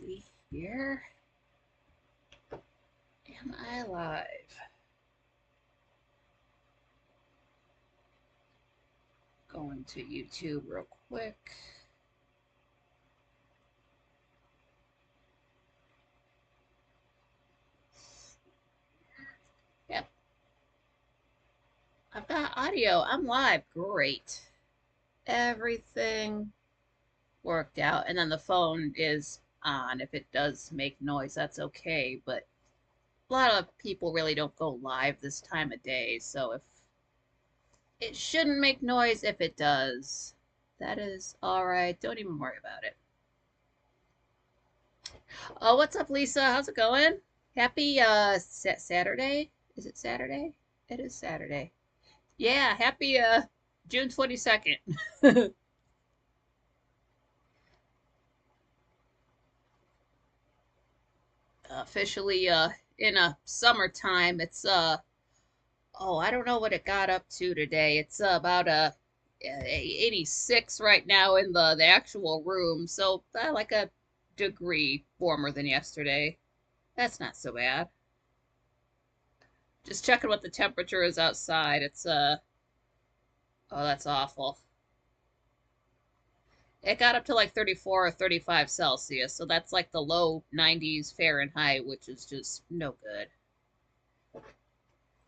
see here. Am I live? Going to YouTube real quick. Yep. I've got audio. I'm live. Great. Everything worked out. And then the phone is on. If it does make noise, that's okay. But a lot of people really don't go live this time of day. So if it shouldn't make noise, if it does, that is all right. Don't even worry about it. Oh, what's up, Lisa? How's it going? Happy Saturday. Is it Saturday? It is Saturday. Yeah, happy June 22nd. Officially in a summertime. It's oh, I don't know what it got up to today. It's about 86 right now in the actual room. So like a degree warmer than yesterday. That's not so bad. Just checking what the temperature is outside. It's oh, that's awful. It got up to like 34 or 35 Celsius, so that's like the low 90s Fahrenheit, which is just no good.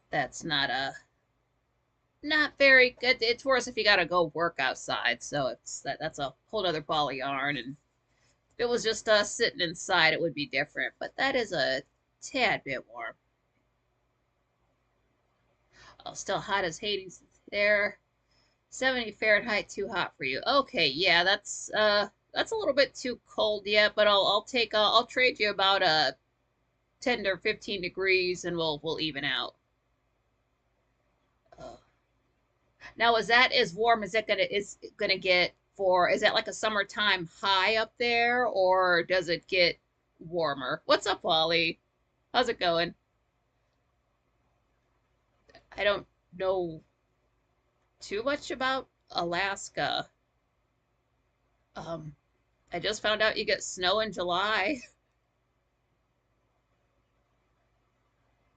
That's not very good. It's worse if you gotta go work outside, so that's a whole other ball of yarn. And if it was just us sitting inside, it would be different. But that is a tad bit warm. Oh, still hot as Hades there. 70 Fahrenheit, too hot for you. Okay, yeah, that's a little bit too cold yet, but I'll trade you about 10 or 15 degrees and we'll even out. Uh, Now is that as warm as it gonna get for, is that like a summertime high up there, or does it get warmer? What's up, Wally? How's it going? I don't know too much about Alaska. Um, I just found out you get snow in July.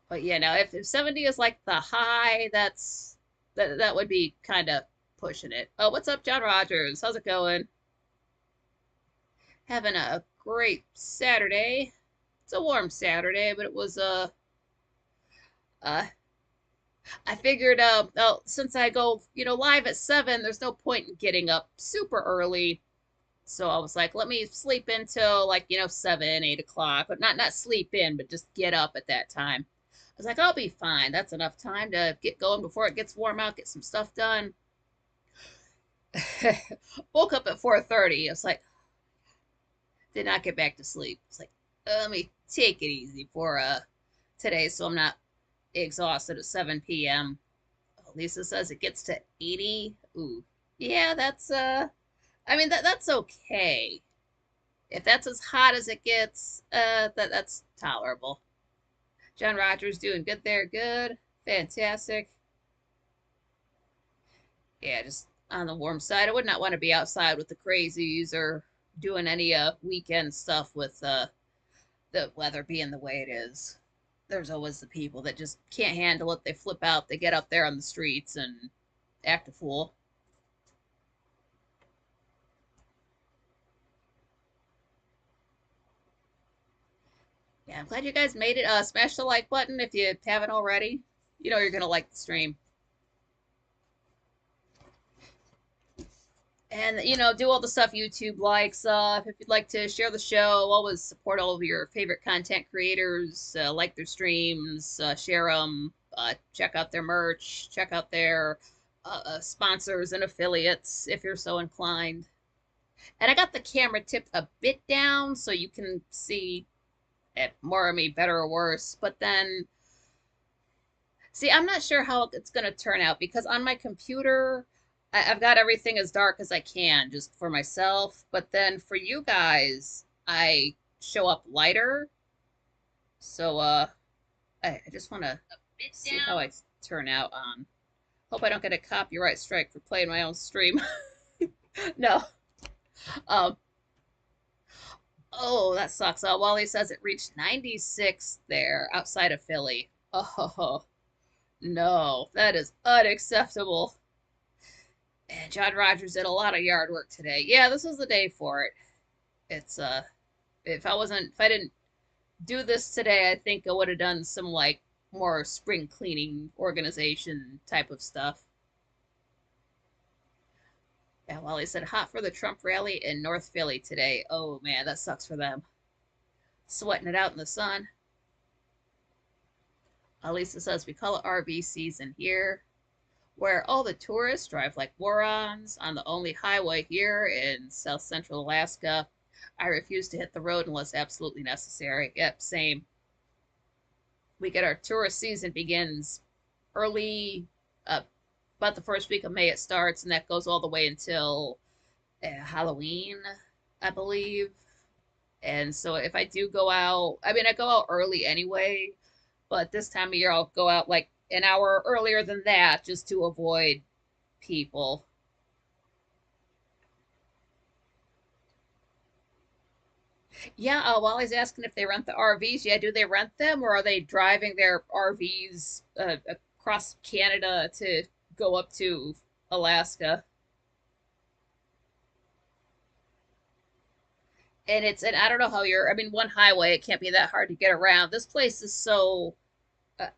But yeah, now if 70 is like the high, that would be kind of pushing it. Oh, what's up, John Rogers? How's it going? Having a great Saturday. It's a warm Saturday, but it was uh I figured well, since I go, live at 7, there's no point in getting up super early. So I was like, let me sleep until like, 7, 8 o'clock, but not sleep in, but just get up at that time. I was like, I'll be fine. That's enough time to get going before it gets warm out, get some stuff done. Woke up at 4:30. I was like, did not get back to sleep. It's like, let me take it easy for today so I'm not exhausted at 7 p.m. Lisa says it gets to 80. Ooh. Yeah, that's I mean that's okay. If that's as hot as it gets, that's tolerable. John Rogers doing good there, good. Fantastic. Yeah, just on the warm side. I would not want to be outside with the crazies or doing any weekend stuff with the weather being the way it is. There's always the people that just can't handle it. They flip out, they get up there on the streets and act a fool. Yeah, I'm glad you guys made it. Smash the like button if you haven't already. You know you're gonna like the stream. And do all the stuff YouTube likes. If you'd like to share the show, always support all of your favorite content creators. Like their streams, share them, check out their merch, check out their sponsors and affiliates if you're so inclined. And I got the camera tipped a bit down so you can see it more of me, better or worse. But then, see, I'm not sure how it's going to turn out because on my computer, I've got everything as dark as I can just for myself. But then for you guys, I show up lighter. So I just want to see how I turn out on. Hope I don't get a copyright strike for playing my own stream. No. Um. Oh, that sucks. Wally says it reached 96 there outside of Philly. Oh, no, that is unacceptable. And John Rogers did a lot of yard work today. Yeah, this was the day for it. It's if I didn't do this today, I think I would have done some like more spring cleaning organization type of stuff. Yeah, Wally said hot for the Trump rally in North Philly today. Oh man, that sucks for them. Sweating it out in the sun. Lisa says we call it RV season here, where all the tourists drive like morons on the only highway here in South Central Alaska. I refuse to hit the road unless absolutely necessary. Yep, same. We get our tourist season begins early, uh, about the first week of May it starts, and that goes all the way until Halloween, I believe. And so if I do go out, I mean, I go out early anyway, but this time of year I'll go out like an hour earlier than that just to avoid people. Yeah, Wally's asking if they rent the RVs. Yeah, do they rent them or are they driving their RVs across Canada to go up to Alaska? And I don't know how you're, I mean, one highway, it can't be that hard to get around. This place is so,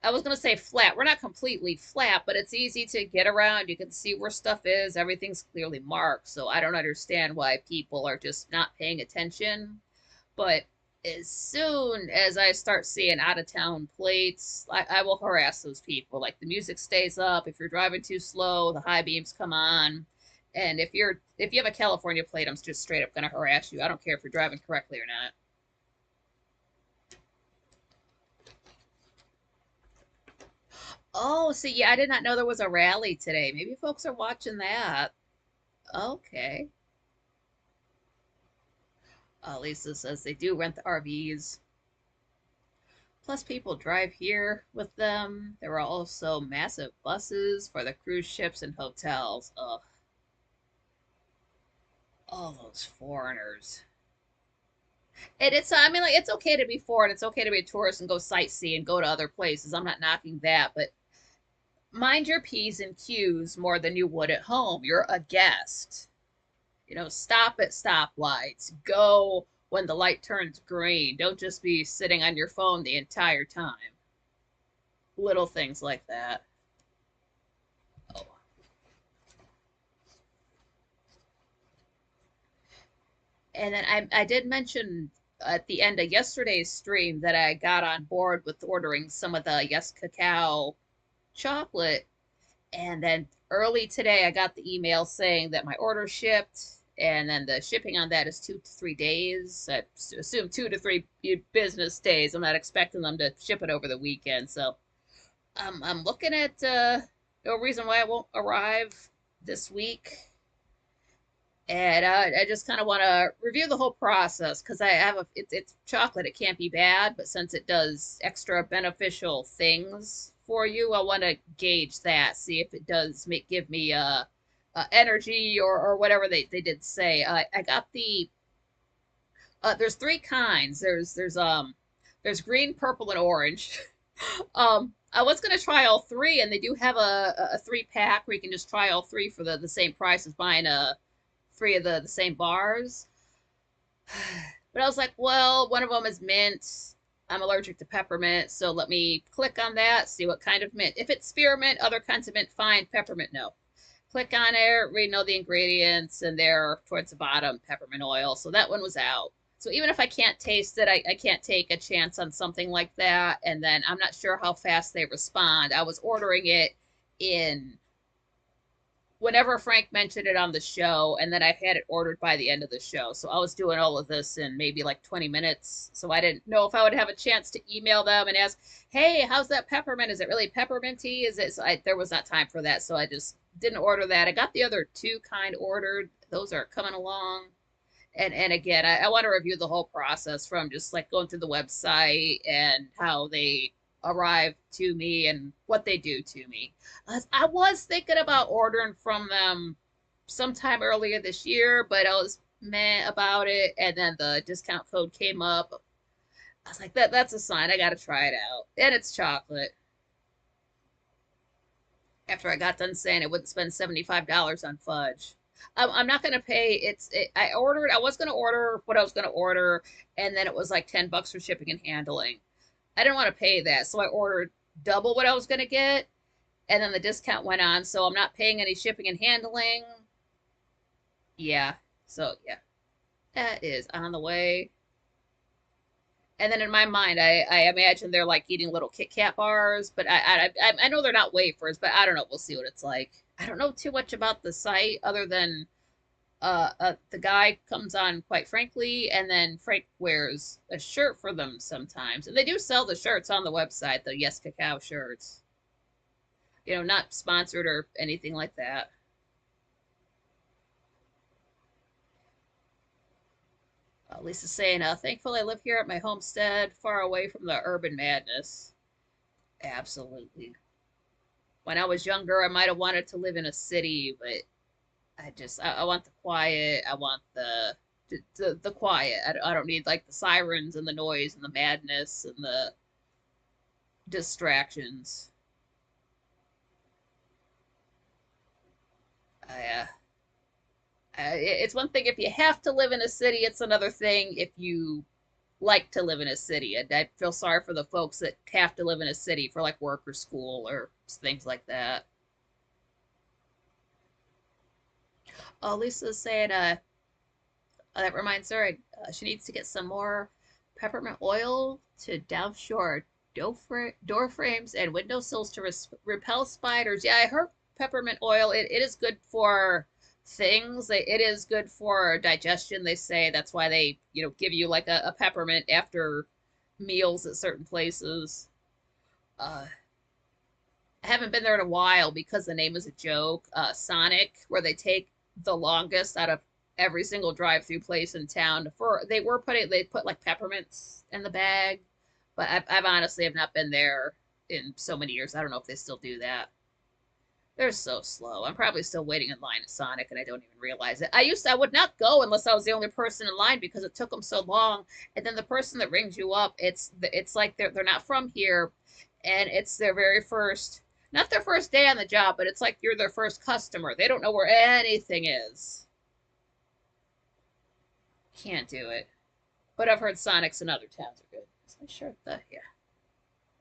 I was going to say flat. We're not completely flat, but it's easy to get around. You can see where stuff is. Everything's clearly marked. So I don't understand why people are just not paying attention. But as soon as I start seeing out of town plates, I will harass those people. Like the music stays up. If you're driving too slow, the high beams come on. And if you have a California plate, I'm just straight up gonna harass you. I don't care if you're driving correctly or not. Oh, see, yeah, I did not know there was a rally today. Maybe folks are watching that. Okay. Lisa says they do rent the RVs. Plus, people drive here with them. There are also massive buses for the cruise ships and hotels. Ugh, all those foreigners. And it's, I mean, like, it's okay to be foreign. It's okay to be a tourist and go sightsee and go to other places. I'm not knocking that, but mind your P's and Q's more than you would at home. You're a guest. Stop at stoplights. Go when the light turns green. Don't just be sitting on your phone the entire time. Little things like that. Oh. And then I did mention at the end of yesterday's stream that I got on board with ordering some of the Yes Cacao chocolate. And then early today, I got the email saying that my order shipped, and then the shipping on that is 2 to 3 days. I assume 2 to 3 business days. I'm not expecting them to ship it over the weekend. So I'm looking at no reason why it won't arrive this week. And I just kind of want to review the whole process because I have it's chocolate. It can't be bad, but since it does extra beneficial things for you, I want to gauge that, see if it does give me energy or whatever they did say. I got the there's three kinds. There's green, purple, and orange. I was gonna try all three, and they do have a 3 pack where you can just try all three for the same price as buying three of the same bars. But I was like, well, one of them is mint. I'm allergic to peppermint, so let me click on that, see what kind of mint. If it's spearmint, other kinds of mint, fine. Peppermint, no. Click on it, read all the ingredients, and there towards the bottom, peppermint oil. So that one was out. So even if I can't taste it, I can't take a chance on something like that. And then I'm not sure how fast they respond. I was ordering it in whenever Frank mentioned it on the show, and then I had it ordered by the end of the show. So I was doing all of this in maybe like 20 minutes. So I didn't know if I would have a chance to email them and ask, hey, how's that peppermint? Is it really pepperminty? Is it? So there was not time for that. So I just didn't order that. I got the other two kind ordered. Those are coming along. And again, I want to review the whole process from just like going through the website and how they arrive to me and what they do to me. I was thinking about ordering from them sometime earlier this year, but I was meh about it, and then the discount code came up. I was like, that's a sign. I gotta try it out. And it's chocolate. After I got done saying I wouldn't spend $75 on fudge. I'm not gonna pay. I ordered. I was gonna order what I was gonna order, and then it was like $10 for shipping and handling. I didn't want to pay that, so I ordered double what I was gonna get, and then the discount went on, so I'm not paying any shipping and handling. Yeah. So yeah, that is on the way. And then in my mind, I imagine they're like eating little Kit Kat bars, but I know they're not wafers, but I don't know. We'll see what it's like. I don't know too much about the site other than the guy comes on quite frankly, and then Frank wears a shirt for them sometimes, and they do sell the shirts on the website, the Yes Cacao shirts. You know, not sponsored or anything like that. Lisa's saying, thankfully I live here at my homestead, far away from the urban madness. Absolutely. When I was younger, I might have wanted to live in a city, but I want the quiet. I want the quiet. I don't need like the sirens and the noise and the madness and the distractions. I, it's one thing if you have to live in a city. It's another thing if you like to live in a city. I feel sorry for the folks that have to live in a city for like work or school or things like that. Oh, Lisa's saying, that reminds her, she needs to get some more peppermint oil to douse your door frames and windowsills to repel spiders. Yeah, I heard peppermint oil. It is good for things. It is good for digestion. They say that's why they, give you like a peppermint after meals at certain places. Uh, I haven't been there in a while because the name is a joke. Sonic, where they take the longest out of every single drive-through place in town. They put like peppermints in the bag, but I've honestly have not been there in so many years. I don't know if they still do that. They're so slow. I'm probably still waiting in line at Sonic and I don't even realize it. I would not go unless I was the only person in line because it took them so long. And then the person that rings you up, it's like they're not from here, and it's their very first, not their first day on the job, but it's like you're their first customer. They don't know where anything is. Can't do it. But I've heard Sonics in other towns are good. Is my shirt the yeah,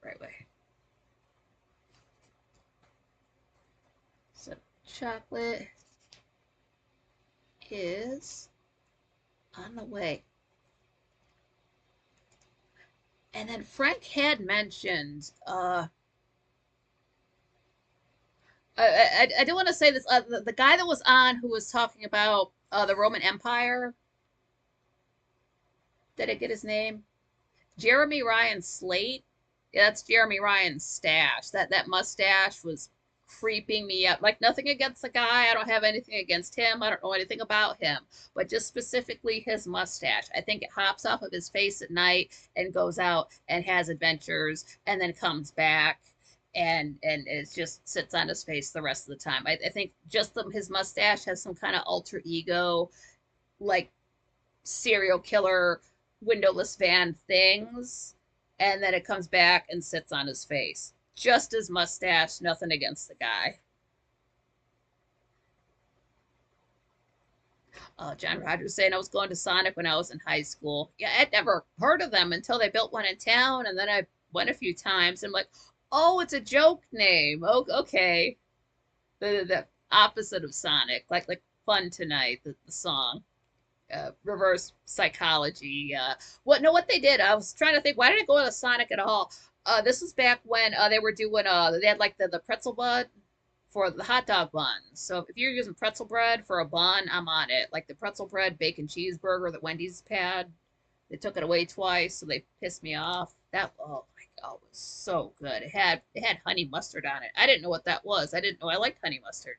right way. So chocolate is on the way. And then Frank had mentioned, I do want to say this, the guy that was on who was talking about the Roman Empire. Did I get his name? Jeremy Ryan Slate. Yeah, that's Jeremy Ryan's stash. That mustache was creeping me up. Like nothing against the guy. I don't have anything against him. I don't know anything about him. But just specifically his mustache. I think it hops off of his face at night and goes out and has adventures and then comes back and it just sits on his face the rest of the time. I think just his mustache has some kind of alter ego, like serial killer windowless van things, and then it comes back and sits on his face. Just his mustache, nothing against the guy. John Rogers saying I was going to Sonic when I was in high school. Yeah, I'd never heard of them until they built one in town, and then I went a few times. And I'm like, oh, it's a joke name. Oh, okay. The opposite of Sonic, like Fun Tonight, the song. Reverse psychology. What they did? I was trying to think. Why did I go to Sonic at all? This was back when they were doing. They had like the pretzel bun for the hot dog bun. So if you're using pretzel bread for a bun, I'm on it. Like the pretzel bread bacon cheeseburger that Wendy's had. They took it away twice, so they pissed me off. That oh my god, it was so good. It had honey mustard on it. I didn't know what that was. I didn't know I liked honey mustard.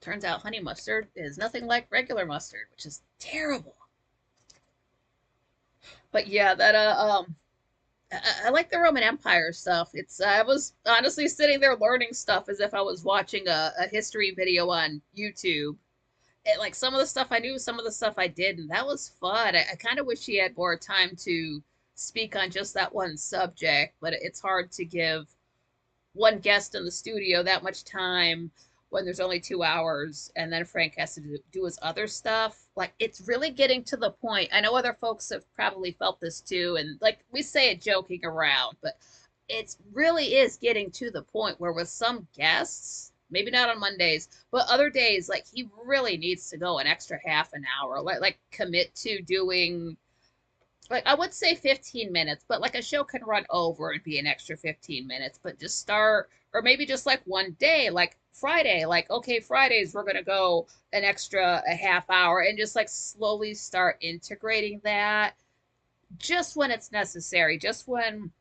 Turns out honey mustard is nothing like regular mustard, which is terrible. But yeah, I like the Roman Empire stuff. I was honestly sitting there learning stuff as if I was watching a history video on YouTube. like some of the stuff I knew, some of the stuff I didn't. That was fun. I kind of wish he had more time to speak on just that one subject, but it's hard to give one guest in the studio that much time when there's only 2 hours, and then Frank has to do his other stuff. Like, it's really getting to the point. I know other folks have probably felt this too, and like we say it joking around, but it really is getting to the point where with some guests, maybe not on Mondays, but other days, like he really needs to go an extra half an hour, like commit to doing, like I would say 15 minutes, but like a show can run over and be an extra 15 minutes, but just start, or maybe just like one day, like Friday, like okay, Fridays we're gonna go an extra a half hour, and just like slowly start integrating that just when it's necessary, just when,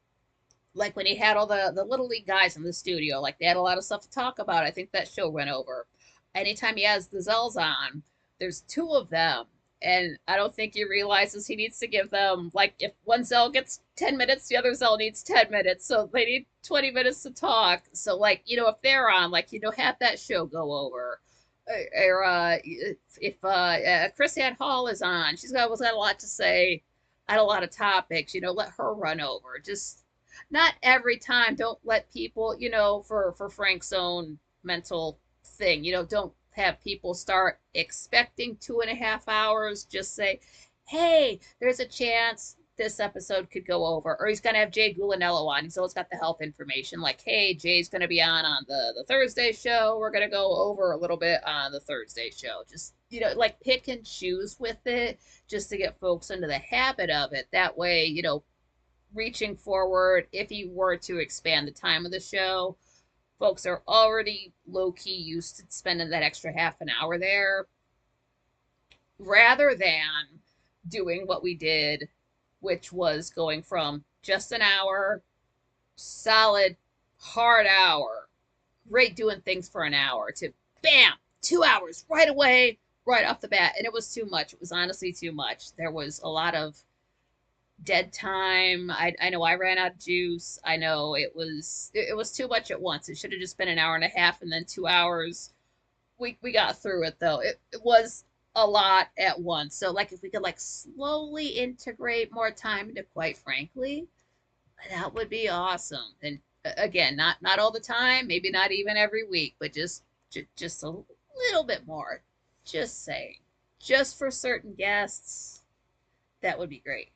like when he had all the little league guys in the studio, like they had a lot of stuff to talk about. I think that show went over. Anytime he has the Zells on, there's two of them, and I don't think he realizes he needs to give them, like if one Zell gets 10 minutes, the other Zell needs 10 minutes, so they need 20 minutes to talk. So like if they're on, like have that show go over. Or if Chris Ann Hall is on, was got a lot to say, had a lot of topics. Let her run over. Just not every time. Don't let people, for Frank's own mental thing, don't have people start expecting 2.5 hours. Just say, hey, there's a chance this episode could go over. Or he's going to have Jay Gulanello on. He's always got the health information. Like, hey, Jay's going to be on the Thursday show. We're going to go over a little bit on the Thursday show. Just, like pick and choose with it just to get folks into the habit of it. That way, reaching forward, if you were to expand the time of the show, folks are already low-key used to spending that extra half an hour there, rather than doing what we did, which was going from just an hour, solid, hard hour, great doing things for an hour, to bam, 2 hours right away, right off the bat. And it was too much. It was honestly too much. There was a lot of dead time. I know I ran out of juice. I know it was too much at once. It should have just been an hour and a half and then 2 hours. We got through it though. It was a lot at once. So like if we could like slowly integrate more time into, quite frankly, that would be awesome. And again, not all the time, maybe not even every week, but just a little bit more. Just saying. Just for certain guests, that would be great.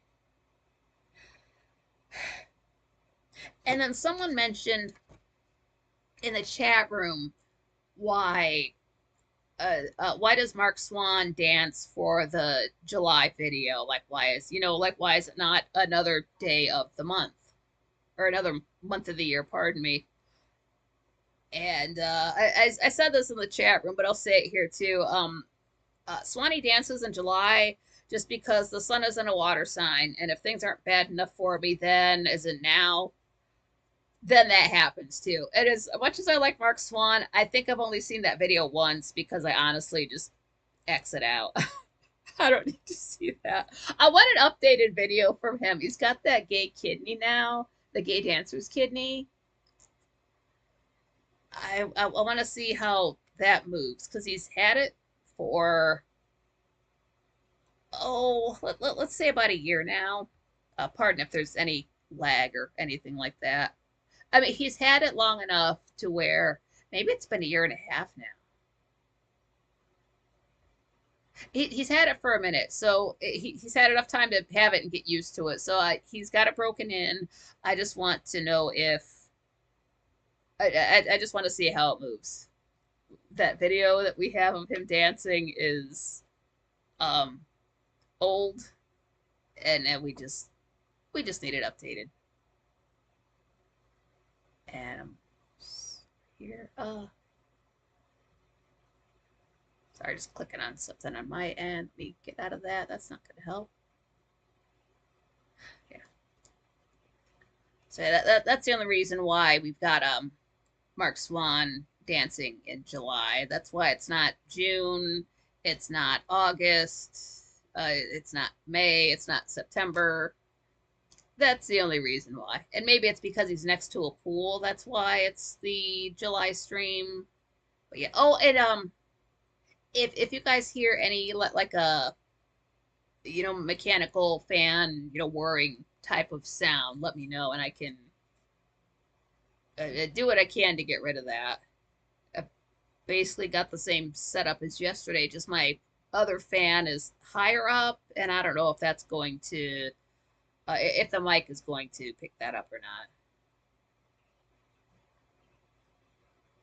And then someone mentioned in the chat room, why does Mark Swan dance for the July video? Like why is it not another day of the month, or another month of the year, pardon me. And I said this in the chat room, but I'll say it here too. Swanee dances in July just because the sun is in a water sign, and if things aren't bad enough for me then, as in now, then that happens too. And as much as I like Mark Swan, I think I've only seen that video once because I honestly just exit out. I don't need to see that. I want an updated video from him. He's got that gay kidney now, the gay dancer's kidney. I want to see how that moves, because he's had it for, let's say about a year now. Pardon if there's any lag or anything like that. I mean, he's had it long enough to where maybe it's been a year and a half now. He's had it for a minute, so he's had enough time to have it and get used to it. So he's got it broken in. I just want to know if I just want to see how it moves. That video that we have of him dancing is old, and we just need it updated. And here, sorry, just clicking on something on my end. Let me get out of that. That's not going to help. Yeah. So that's the only reason why we've got Mark Swan dancing in July. That's why it's not June, it's not August, it's not May, it's not September. That's the only reason why. And maybe it's because he's next to a pool. That's why it's the July stream. But yeah. Oh, and if you guys hear any like a mechanical fan whirring type of sound, let me know and I can do what I can to get rid of that. I basically got the same setup as yesterday, just my other fan is higher up, and I don't know if that's going to if the mic is going to pick that up or not.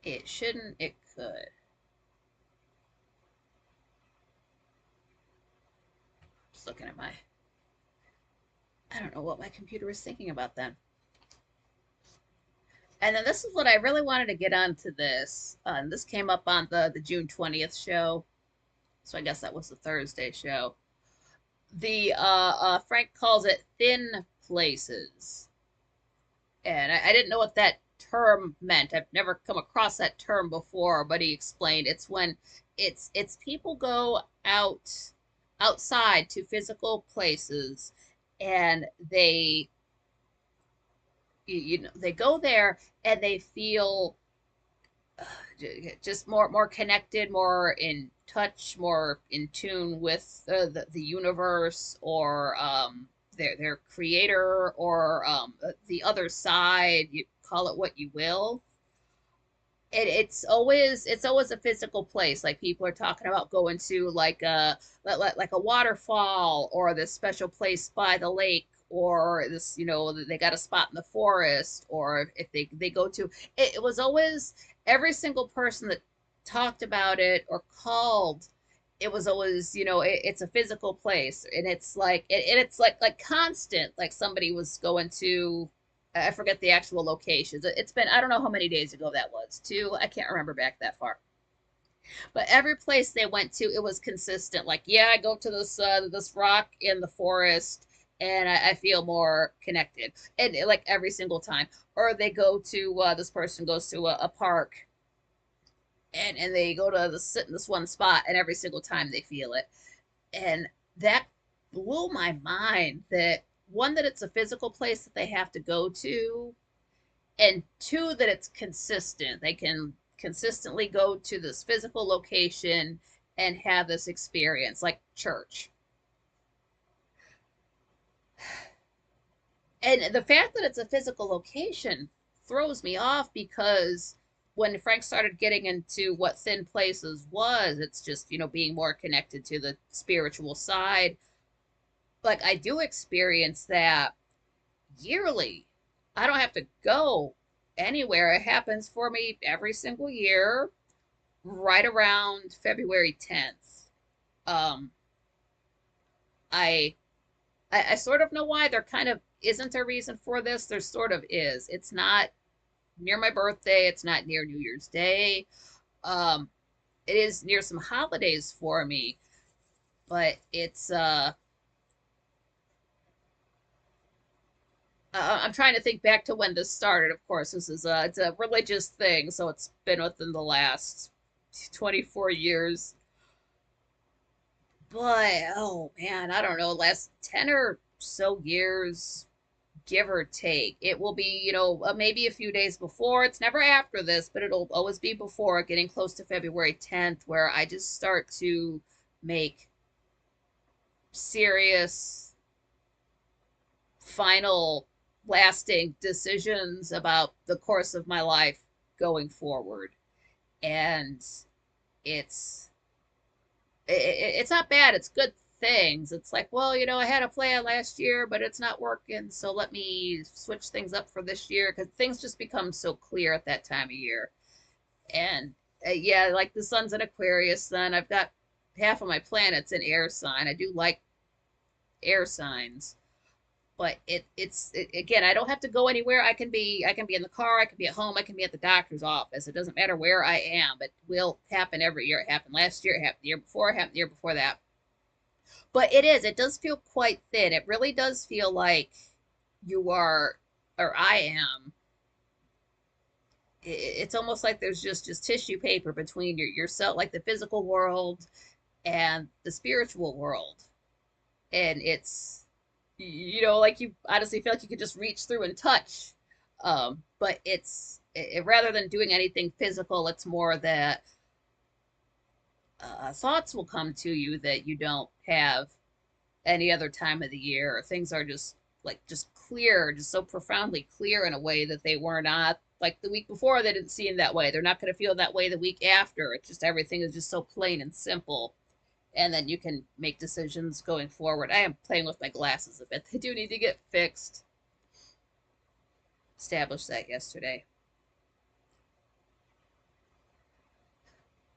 It shouldn't. It could. Just looking at my. I don't know what my computer was thinking about then. And then this is what I really wanted to get onto this. And this came up on the June 20th show. So I guess that was the Thursday show. The Frank calls it thin places. And I didn't know what that term meant. I've never come across that term before, but he explained it's when it's people go outside to physical places and they go there and they feel just more connected, more in touch, more in tune with the universe, or their creator, or the other side. You call it what you will. It's always a physical place. Like people are talking about going to like a waterfall, or this special place by the lake, or this they got a spot in the forest, or if they go to it, it was always every single person that talked about it or called, it was always it's a physical place, and it's like constant, like somebody was going to, I forget the actual locations. It's been, I don't know how many days ago that was. Two, I can't remember back that far. But every place they went to, it was consistent. Like, yeah, I go to this rock in the forest, and I feel more connected, and like every single time. Or they go to this person goes to a park, and they go to sit in this one spot, and every single time they feel it, and that blew my mind. That one, that it's a physical place that they have to go to, and two, that it's consistent. They can consistently go to this physical location and have this experience, like church. And the fact that it's a physical location throws me off, because when Frank started getting into what thin places was, it's just being more connected to the spiritual side. Like, I do experience that yearly. I don't have to go anywhere. It happens for me every single year, right around February 10th. Um, I, I sort of know why. There kind of isn't a reason for this. There sort of is. It's not near my birthday. It's not near New Year's Day. Um, it is near some holidays for me, but I'm trying to think back to when this started. Of course, this is it's a religious thing, so it's been within the last 24 years. But oh man, I don't know, last 10 or so years, give or take. It will be, maybe a few days before. It's never after this, but it'll always be before, getting close to February 10th, where I just start to make serious, final, lasting decisions about the course of my life going forward. And it's it's not bad. It's good things. It's like, well, I had a plan last year, but it's not working, so let me switch things up for this year, because things just become so clear at that time of year. And yeah, like the sun's an Aquarius sun. I've got half of my planets in air sign. I do like air signs, but again, I don't have to go anywhere. I can be in the car, I can be at home, I can be at the doctor's office. It doesn't matter where I am. It will happen every year. It happened last year, it happened the year before, it happened the year before that. But it does feel quite thin. It really does feel like you are, or I am, it's almost like there's just tissue paper between yourself, like the physical world and the spiritual world. And it's, like you honestly feel like you could just reach through and touch. But rather than doing anything physical, it's more that thoughts will come to you that you don't have any other time of the year. Things are just just clear, just so profoundly clear in a way that they were not like the week before. They didn't seem that way. They're not going to feel that way the week after. It's just everything is just so plain and simple. And then you can make decisions going forward. I am playing with my glasses a bit. They do need to get fixed. Established that yesterday.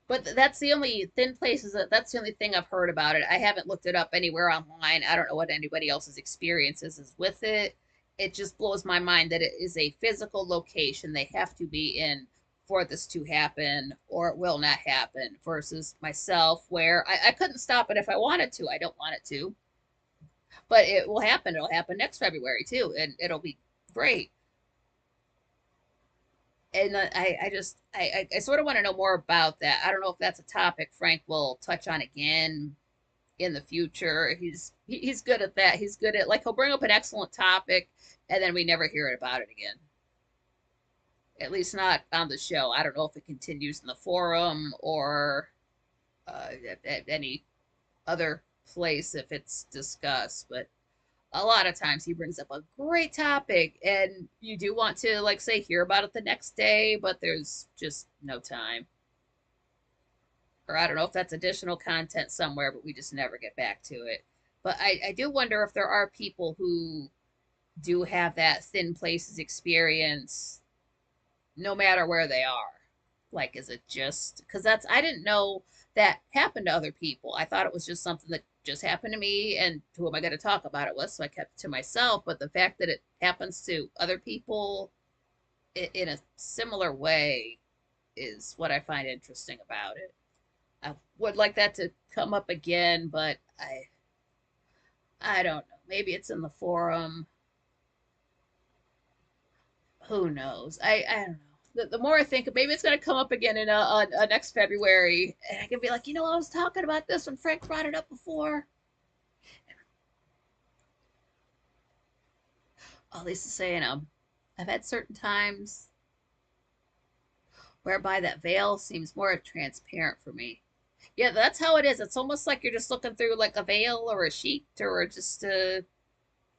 But that's the only thin places that's the only thing I've heard about it. I haven't looked it up anywhere online. I don't know what anybody else's experiences is with it. It just blows my mind that it is a physical location they have to be in for this to happen or it will not happen versus myself where I couldn't stop it if I wanted to. I don't want it to. But it will happen. It'll happen next February too, and it'll be great. And I sort of want to know more about that. I don't know if that's a topic Frank will touch on again in the future. He's good at that. He's good at like he'll bring up an excellent topic and then we never hear about it again. At least not on the show. I don't know if it continues in the forum or at any other place if it's discussed, but a lot of times he brings up a great topic and you do want to like say hear about it the next day, but there's just no time. Or I don't know if that's additional content somewhere, but we just never get back to it. But I do wonder if there are people who do have that thin places experience no matter where they are. Like, is it just because I didn't know that happened to other people. I thought it was just something that just happened to me and who am I going to talk about it with? So I kept it to myself. But the fact that it happens to other people in a similar way is what I find interesting about it. I would like that to come up again, but I don't know. Maybe it's in the forum. Who knows? I don't know. The more I think, maybe it's going to come up again in a next February, and I can be like, I was talking about this when Frank brought it up before. Oh, Lisa's saying, I've had certain times whereby that veil seems more transparent for me. Yeah, that's how it is. It's almost like you're just looking through like a veil or a sheet or just a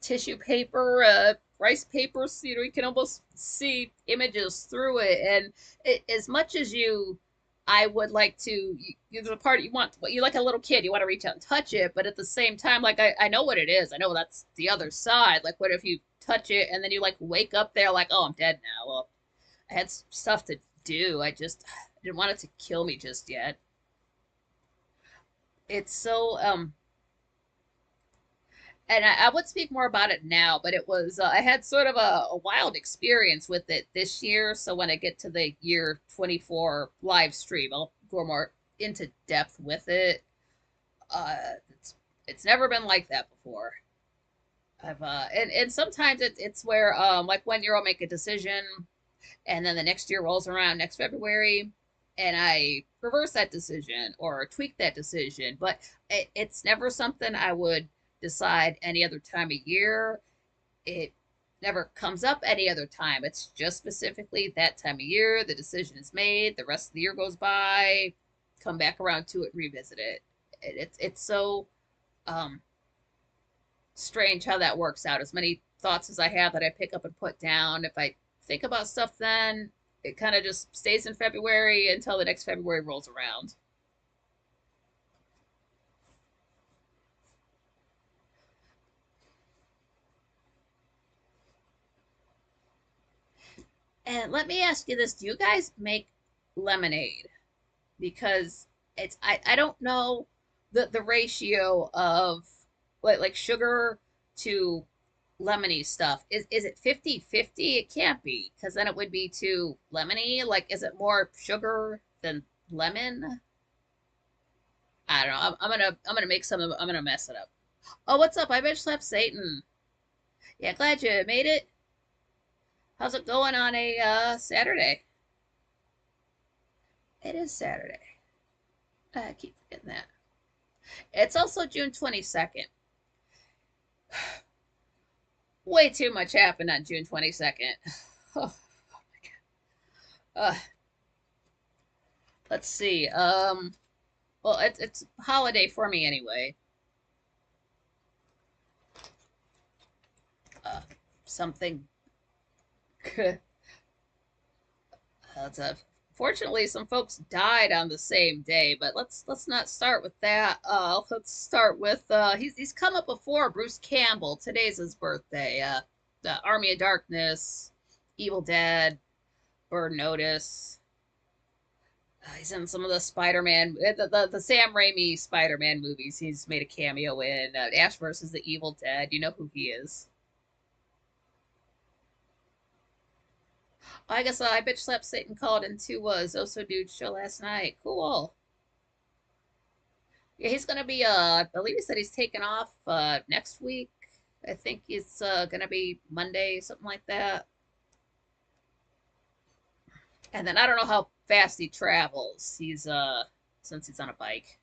tissue paper, rice papers. You can almost see images through it. And as much as I would like to, the part you want, you like a little kid, you want to reach out and touch it, but at the same time, like I know what it is. I know that's the other side. Like, what if you touch it and then you like wake up there like, oh, I'm dead now. Well, I had stuff to do. I didn't want it to kill me just yet. It's so and I would speak more about it now, but it was I had sort of a wild experience with it this year. So when I get to the year 24 live stream, I'll go more into depth with it. Uh, it's never been like that before. I've and sometimes it's where like 1 year I'll make a decision, and then the next year rolls around next February, and I reverse that decision or tweak that decision. But it's never something I would decide any other time of year. It never comes up any other time. It's just specifically that time of year. The decision is made. The rest of the year goes by. Come back around to it, revisit it. It's so um, strange how that works out. As many thoughts as I have that I pick up and put down. If I think about stuff then, it kind of just stays in February until the next February rolls around. And let me ask you this, do you guys make lemonade? Because I don't know the ratio of like sugar to lemony stuff. Is it 50-50? It can't be, because then it would be too lemony. Like, is it more sugar than lemon? I don't know. I'm gonna make some of I'm gonna mess it up. Oh, what's up? I bitch slapped Satan. Yeah, glad you made it. How's it going on a Saturday? It is Saturday. I keep forgetting that. It's also June 22nd. Way too much happened on June 22nd. Oh, my God. Let's see. Well, it's holiday for me anyway. Uh, something. That's a, Fortunately, some folks died on the same day, but let's not start with that. Let's start with he's come up before. Bruce Campbell. Today's his birthday. The Army of Darkness, Evil Dead, Burn Notice. He's in some of the Spider-Man, the Sam Raimi Spider-Man movies. He's made a cameo in Ash versus the Evil Dead. You know who he is. I guess I bitch slapped Satan called into Zoso Dude's show last night. Cool. Yeah, he's gonna be I believe he said he's taking off next week. I think it's gonna be Monday, something like that. And then I don't know how fast he travels. He's since he's on a bike.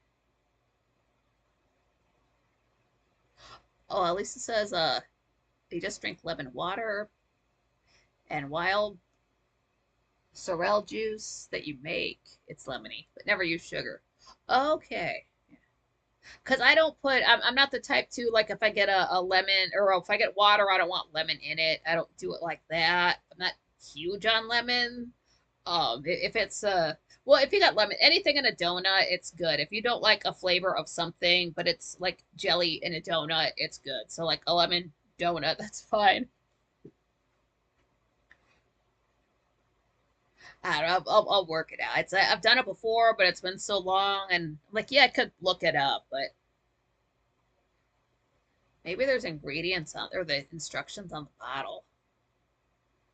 Oh, at least it says he just drank lemon water and wild sorrel juice that you make. It's lemony, but never use sugar. Okay. Because I don't put, I'm not the type to, like, if I get a lemon or if I get water, I don't want lemon in it. I don't do it like that. I'm not huge on lemon. If it's, well, if you got lemon, anything in a donut, it's good. If you don't like a flavor of something, but it's like jelly in a donut, it's good. So, like, a lemon donut, that's fine. I don't know, I'll work it out. I've done it before, but it's been so long, and like, yeah, I could look it up, but maybe there's ingredients on or the instructions on the bottle.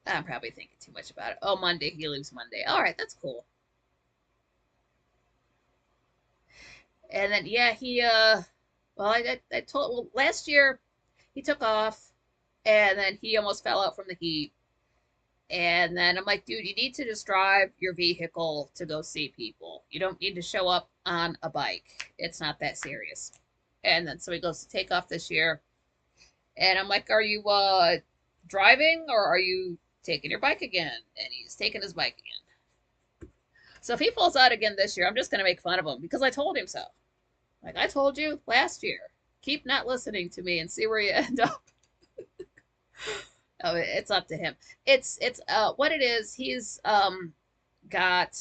I'm probably thinking too much about it. Oh, Monday, he leaves Monday. All right, that's cool. And then yeah, well, I told well last year he took off, and then he almost fell out from the heat. And then I'm like, dude, you need to just drive your vehicle to go see people. You don't need to show up on a bike. It's not that serious. And then so he goes to take off this year. And I'm like, are you driving or are you taking your bike again? And he's taking his bike again. So if he falls out again this year, I'm just gonna make fun of him because I told him so. Like I told you last year. Keep not listening to me and see where you end up. Oh, it's up to him. It's what it is. Got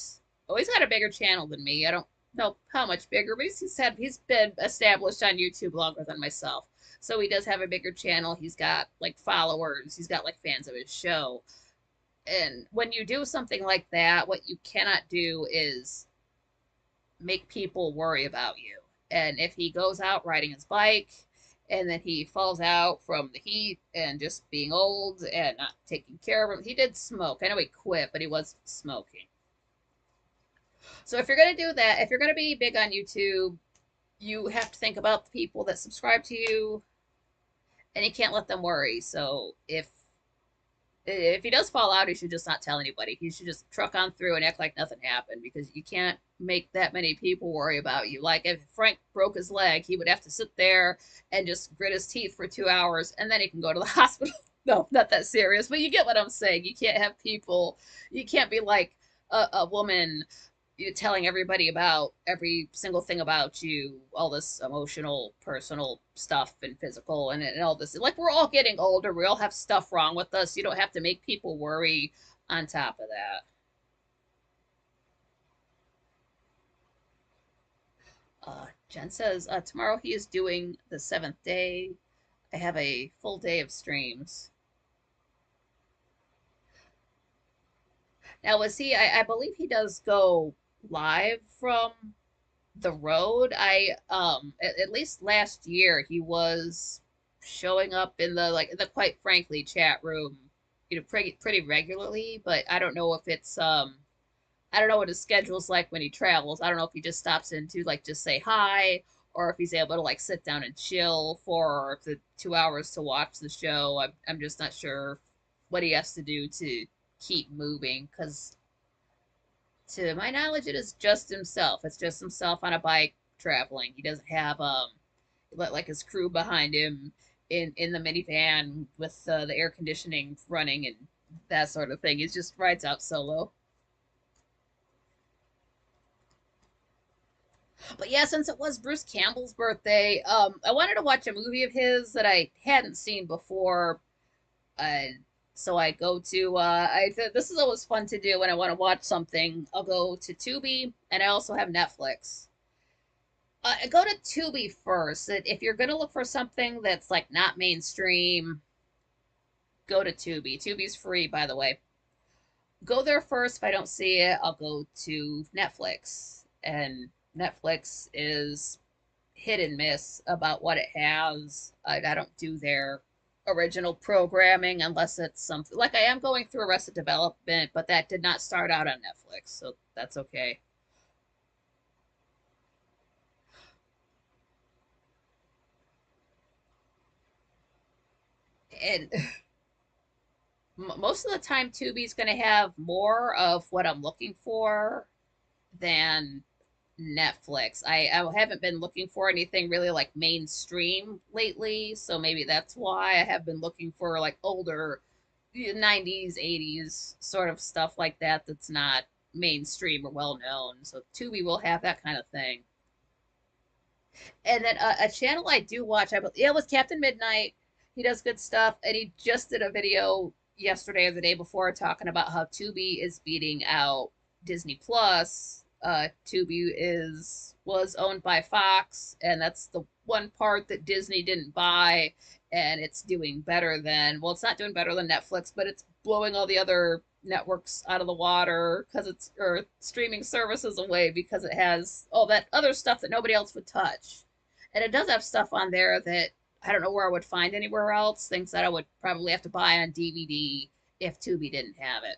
He's got a bigger channel than me. I don't know how much bigger, but he's been established on YouTube longer than myself. So he does have a bigger channel. He's got like followers. He's got like fans of his show. And when you do something like that, what you cannot do is make people worry about you. And if he goes out riding his bike and then he falls out from the heat and just being old and not taking care of him, he did smoke. I know he quit, but he was smoking. So if you're going to do that, if you're going to be big on YouTube, you have to think about the people that subscribe to you and you can't let them worry. So if he does fall out, he should just not tell anybody. He should just truck on through and act like nothing happened because you can't make that many people worry about you. Like if Frank broke his leg, he would have to sit there and just grit his teeth for 2 hours and then he can go to the hospital. No, not that serious, but you get what I'm saying. You can't have people, you can't be like a woman you telling everybody about every single thing about you, all this emotional, personal stuff and physical and all this. Like we're all getting older, we all have stuff wrong with us. You don't have to make people worry on top of that. Jen says tomorrow he is doing the seventh day. I have a full day of streams. Now, was he? I believe he does go live from the road. At least last year he was showing up in the like the quite frankly chat room, pretty regularly. But I don't know if it's I don't know what his schedule's like when he travels. I don't know if he just stops in to like just say hi, or if he's able to like sit down and chill for the 2 hours to watch the show. I'm just not sure what he has to do to keep moving because to my knowledge, it is just himself. It's just himself on a bike traveling. He doesn't have like his crew behind him in the minivan with the air conditioning running and that sort of thing. He just rides out solo. But yeah, since it was Bruce Campbell's birthday, I wanted to watch a movie of his that I hadn't seen before. Uh, so I go to this is always fun to do when I want to watch something. I'll go to Tubi, and I also have Netflix. Go to Tubi first. If you're gonna look for something that's like not mainstream, go to Tubi. Tubi's free, by the way. Go there first. If I don't see it, I'll go to Netflix. And Netflix is hit and miss about what it has. I don't do their original programming unless it's something like I am going through Arrested Development, but that did not start out on Netflix, so that's okay. And most of the time, Tubi's going to have more of what I'm looking for than Netflix. I haven't been looking for anything really like mainstream lately, so maybe that's why I have been looking for like older 90s, 80s sort of stuff like that that's not mainstream or well known. So Tubi will have that kind of thing. And then a channel I do watch, yeah, it was Captain Midnight. He does good stuff, and he just did a video yesterday or the day before talking about how Tubi is beating out Disney Plus. Tubi is was owned by Fox, and that's the one part that Disney didn't buy, and it's doing better than well, it's not doing better than Netflix, but it's blowing all the other networks out of the water because it's or streaming services away because it has all that other stuff that nobody else would touch. And it does have stuff on there that I don't know where I would find anywhere else, things that I would probably have to buy on DVD if Tubi didn't have it.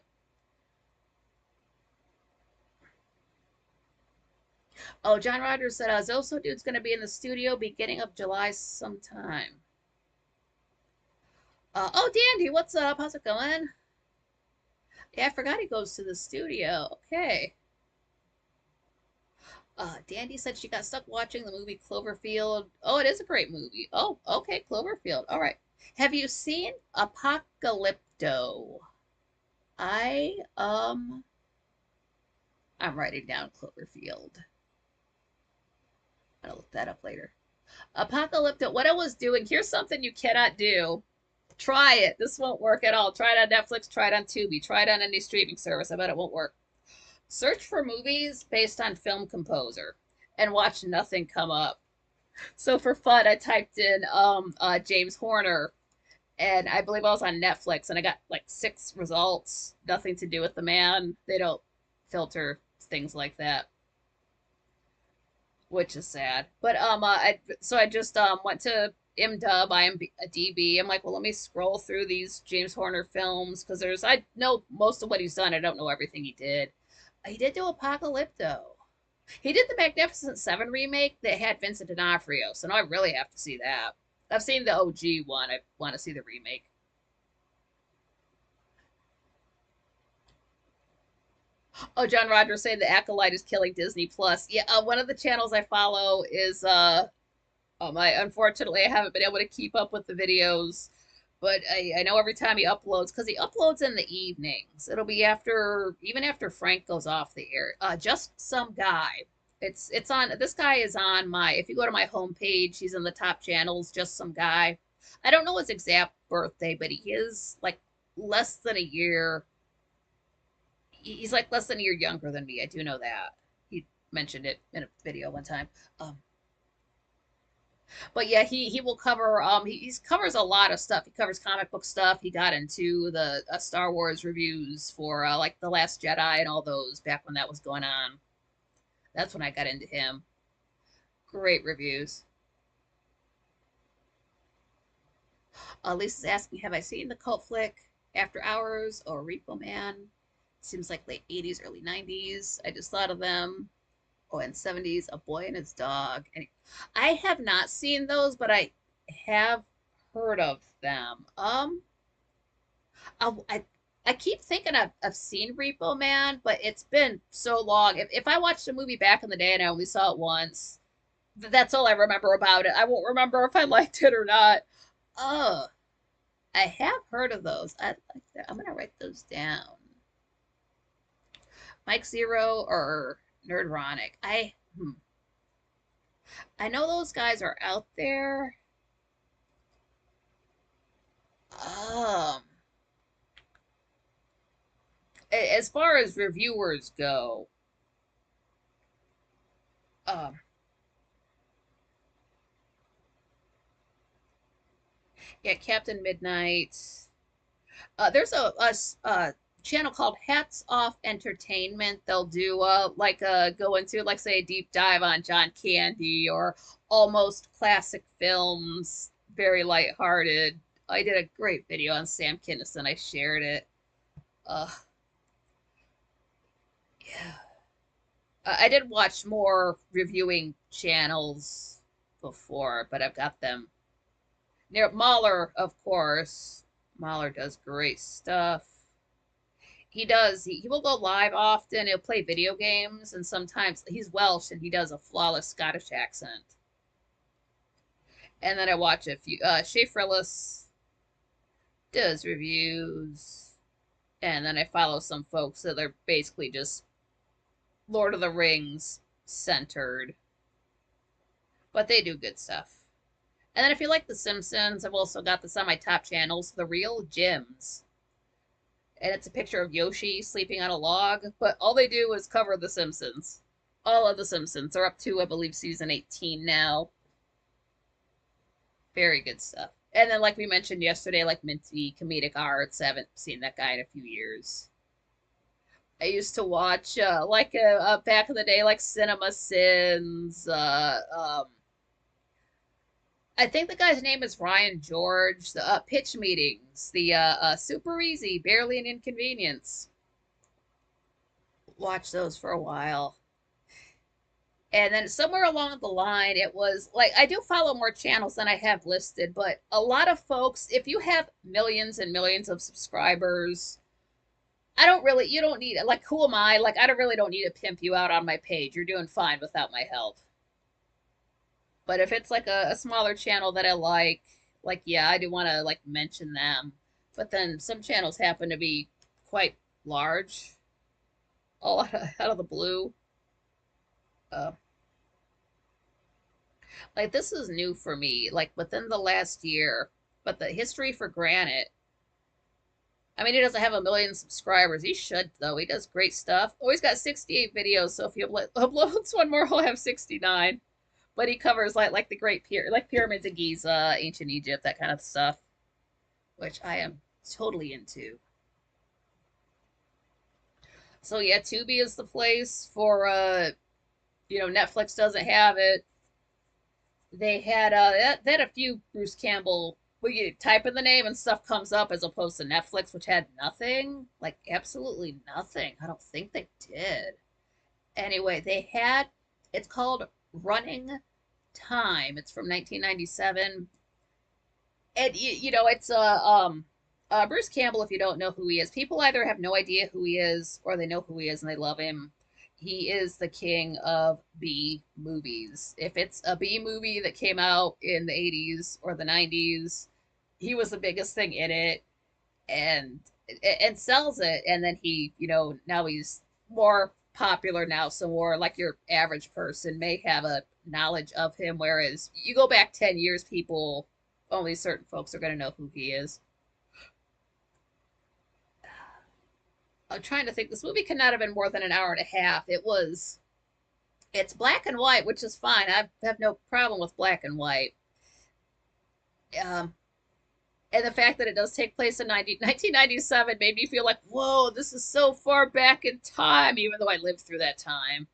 Oh, John Rogers said Zoso Dude's going to be in the studio beginning of July sometime. Oh, Dandy, what's up? How's it going? Yeah, I forgot he goes to the studio. Okay. Dandy said she got stuck watching the movie Cloverfield. Oh, it is a great movie. Oh, okay, Cloverfield. All right. Have you seen Apocalypto? I I'm writing down Cloverfield. I'll look that up later. Apocalypto. What I was doing, here's something you cannot do. Try it. This won't work at all. Try it on Netflix, try it on Tubi, try it on any streaming service. I bet it won't work. Search for movies based on film composer and watch nothing come up. So for fun, I typed in James Horner, and I believe I was on Netflix, and I got like 6 results. Nothing to do with the man. They don't filter things like that, which is sad. But I just went to MDub, IMDb. I'm like, well, let me scroll through these James Horner films because I know most of what he's done. I don't know everything he did. He did do Apocalypto. He did the Magnificent Seven remake that had Vincent D'Onofrio, so now I really have to see that. I've seen the OG one. I want to see the remake. Oh, John Rogers saying the Acolyte is killing Disney Plus. Yeah, one of the channels I follow is I unfortunately I haven't been able to keep up with the videos, but I know every time he uploads because he uploads in the evenings. It'll be after even after Frank goes off the air. Just some guy. It's on this guy is on my if you go to my homepage, he's in the top channels, just some guy. I don't know his exact birthday, but he is like less than a year. He's like less than a year younger than me. I do know that. He mentioned it in a video one time. Um, but yeah, he will cover he covers a lot of stuff. He covers comic book stuff. He got into the Star Wars reviews for like The Last Jedi and all those back when that was going on. That's when I got into him. Great reviews. Lisa's asking, have I seen the cult flick After Hours or Repo Man? Seems like late 80s, early 90s. I just thought of them. Oh, and 70s, A Boy and His Dog. And I have not seen those, but I have heard of them. I, I, I keep thinking I've seen Repo Man, but it's been so long. If I watched a movie back in the day and I only saw it once, that's all I remember about it. I won't remember if I liked it or not. Oh, I have heard of those. I like that. I'm gonna write those down. Mike Zero or Nerdronic. I know those guys are out there. Um, as far as reviewers go, um, yeah, Captain Midnight. There's a channel called Hats Off Entertainment. They'll do go into like say a deep dive on John Candy or almost classic films, very lighthearted. I did a great video on Sam Kinison. I shared it. Uh, yeah. I did watch more reviewing channels before, but I've got them near Mahler, of course. Mahler does great stuff. He does. He will go live often. He'll play video games, and sometimes he's Welsh and he does a flawless Scottish accent. And then I watch a few. Shay Frillis does reviews, and then I follow some folks that are basically just Lord of the Rings centered, but they do good stuff. And then if you like The Simpsons, I've also got this on my top channels, The Real Gems. And it's a picture of Yoshi sleeping on a log, but all they do is cover The Simpsons. All of The Simpsons. They're up to, I believe, season 18 now. Very good stuff. And then, like we mentioned yesterday, like Minty Comedic Arts. I haven't seen that guy in a few years. I used to watch, back in the day, like Cinema Sins. I think the guy's name is Ryan George. The pitch meetings, the Super Easy, Barely an Inconvenience. Watch those for a while. And then somewhere along the line, it was like I do follow more channels than I have listed, but a lot of folks, if you have millions and millions of subscribers, you don't need it. Like, who am I? Like, I don't need to pimp you out on my page. You're doing fine without my help. But if it's like a smaller channel that I yeah, I do want to like mention them. But then some channels happen to be quite large, all out of the blue. Uh, like this is new for me, like within the last year. But the history for Granite, I mean, he doesn't have a million subscribers. He should though. He does great stuff. Oh, he's got 68 videos. So if he uploads one more, he'll have 69. But he covers like the like pyramids of Giza, ancient Egypt, that kind of stuff, which I am totally into. So yeah, Tubi is the place for Netflix doesn't have it. They had they had a few Bruce Campbell. Well, you type in the name and stuff comes up as opposed to Netflix, which had nothing, like absolutely nothing. I don't think they did. Anyway, they had it's called Running Time. It's from 1997, and it's Bruce Campbell. If you don't know who he is, people either have no idea who he is or they know who he is and they love him. He is the king of B movies. If it's a B movie that came out in the 80s or the 90s, he was the biggest thing in it, and sells it. And then now he's more popular now, so more like your average person may have a knowledge of him, whereas you go back 10 years, people, only certain folks are going to know who he is. I'm trying to think. This movie could not have been more than an hour and a half. It's black and white, which is fine. I have no problem with black and white. Um, and the fact that it does take place in 1997 made me feel like, whoa, this is so far back in time, even though I lived through that time.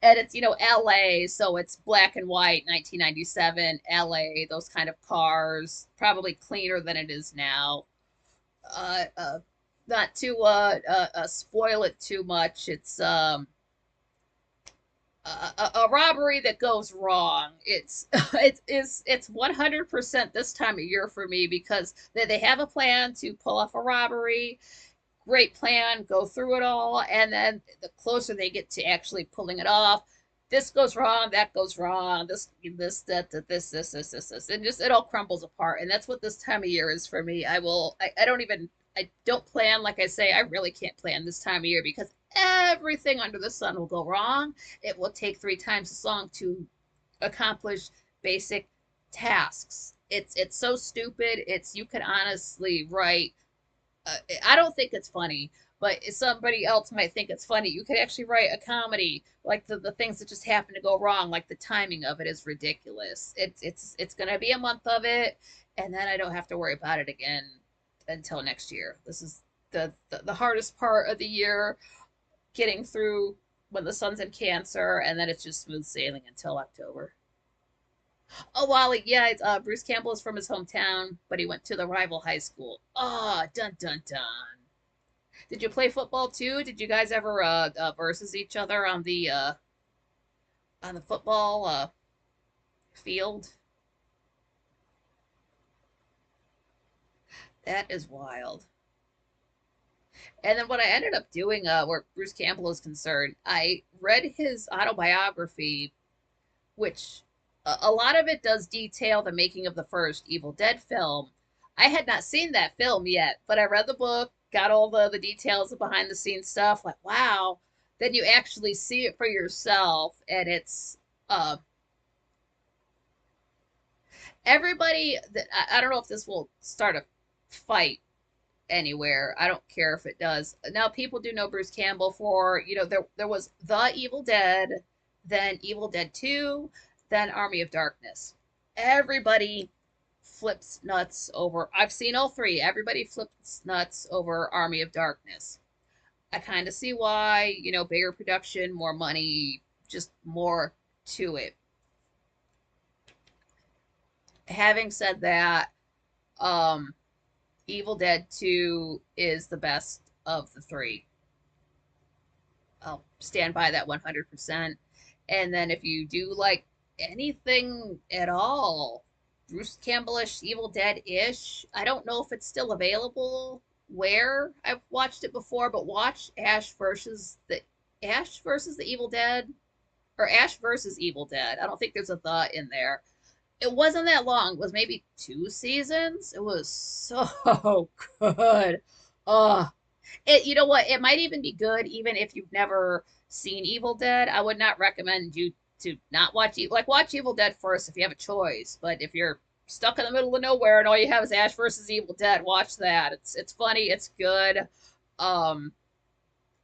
And it's, LA, so it's black and white, 1997, LA, those kind of cars, probably cleaner than it is now. Uh, uh, Not to spoil it too much, it's a robbery that goes wrong. It's 100% this time of year for me because they have a plan to pull off a robbery. Great plan, go through it all, and then the closer they get to actually pulling it off, this goes wrong, that goes wrong, this, and just it all crumbles apart. And that's what this time of year is for me. I don't plan, like I say, I really can't plan this time of year because everything under the sun will go wrong. It will take 3 times as long to accomplish basic tasks. It's so stupid. It's you could honestly write. I don't think it's funny, but somebody else might think it's funny. You could actually write a comedy, like the things that just happen to go wrong, like the timing of it is ridiculous. It's gonna be a month of it, and then I don't have to worry about it again until next year. This is the hardest part of the year, getting through when the sun's in Cancer, and then it's just smooth sailing until October. Oh, Wally, yeah, it's, Bruce Campbell is from his hometown, but he went to the rival high school. Ah, dun dun dun. Did you play football too? Did you guys ever versus each other on the football field? That is wild. And then what I ended up doing, where Bruce Campbell is concerned, I read his autobiography, which a lot of it does detail the making of the first Evil Dead film. I had not seen that film yet, but I read the book, got all the details of behind the scenes stuff. Like, wow. Then you actually see it for yourself, and it's uh, everybody that I don't know if this will start a fight anywhere. I don't care if it does. Now people do know Bruce Campbell for, there was The Evil Dead, then Evil Dead 2, then Army of Darkness. Everybody flips nuts over, I've seen all three. Everybody flips nuts over Army of Darkness. I kind of see why, bigger production, more money, just more to it. Having said that, um Evil Dead 2 is the best of the three. I'll stand by that 100%. And then if you do like anything at all, Bruce Campbellish, Evil Dead-ish, I don't know if it's still available where I've watched it before, but watch Ash versus the Evil Dead, or Ash versus Evil Dead. I don't think there's a the in there. It wasn't that long. It was maybe 2 seasons. It was so good. Oh, you know what? It might even be good even if you've never seen Evil Dead. I would not recommend you to not watch like watch Evil Dead first if you have a choice. But if you're stuck in the middle of nowhere and all you have is Ash versus Evil Dead, watch that. It's funny. It's good. Um,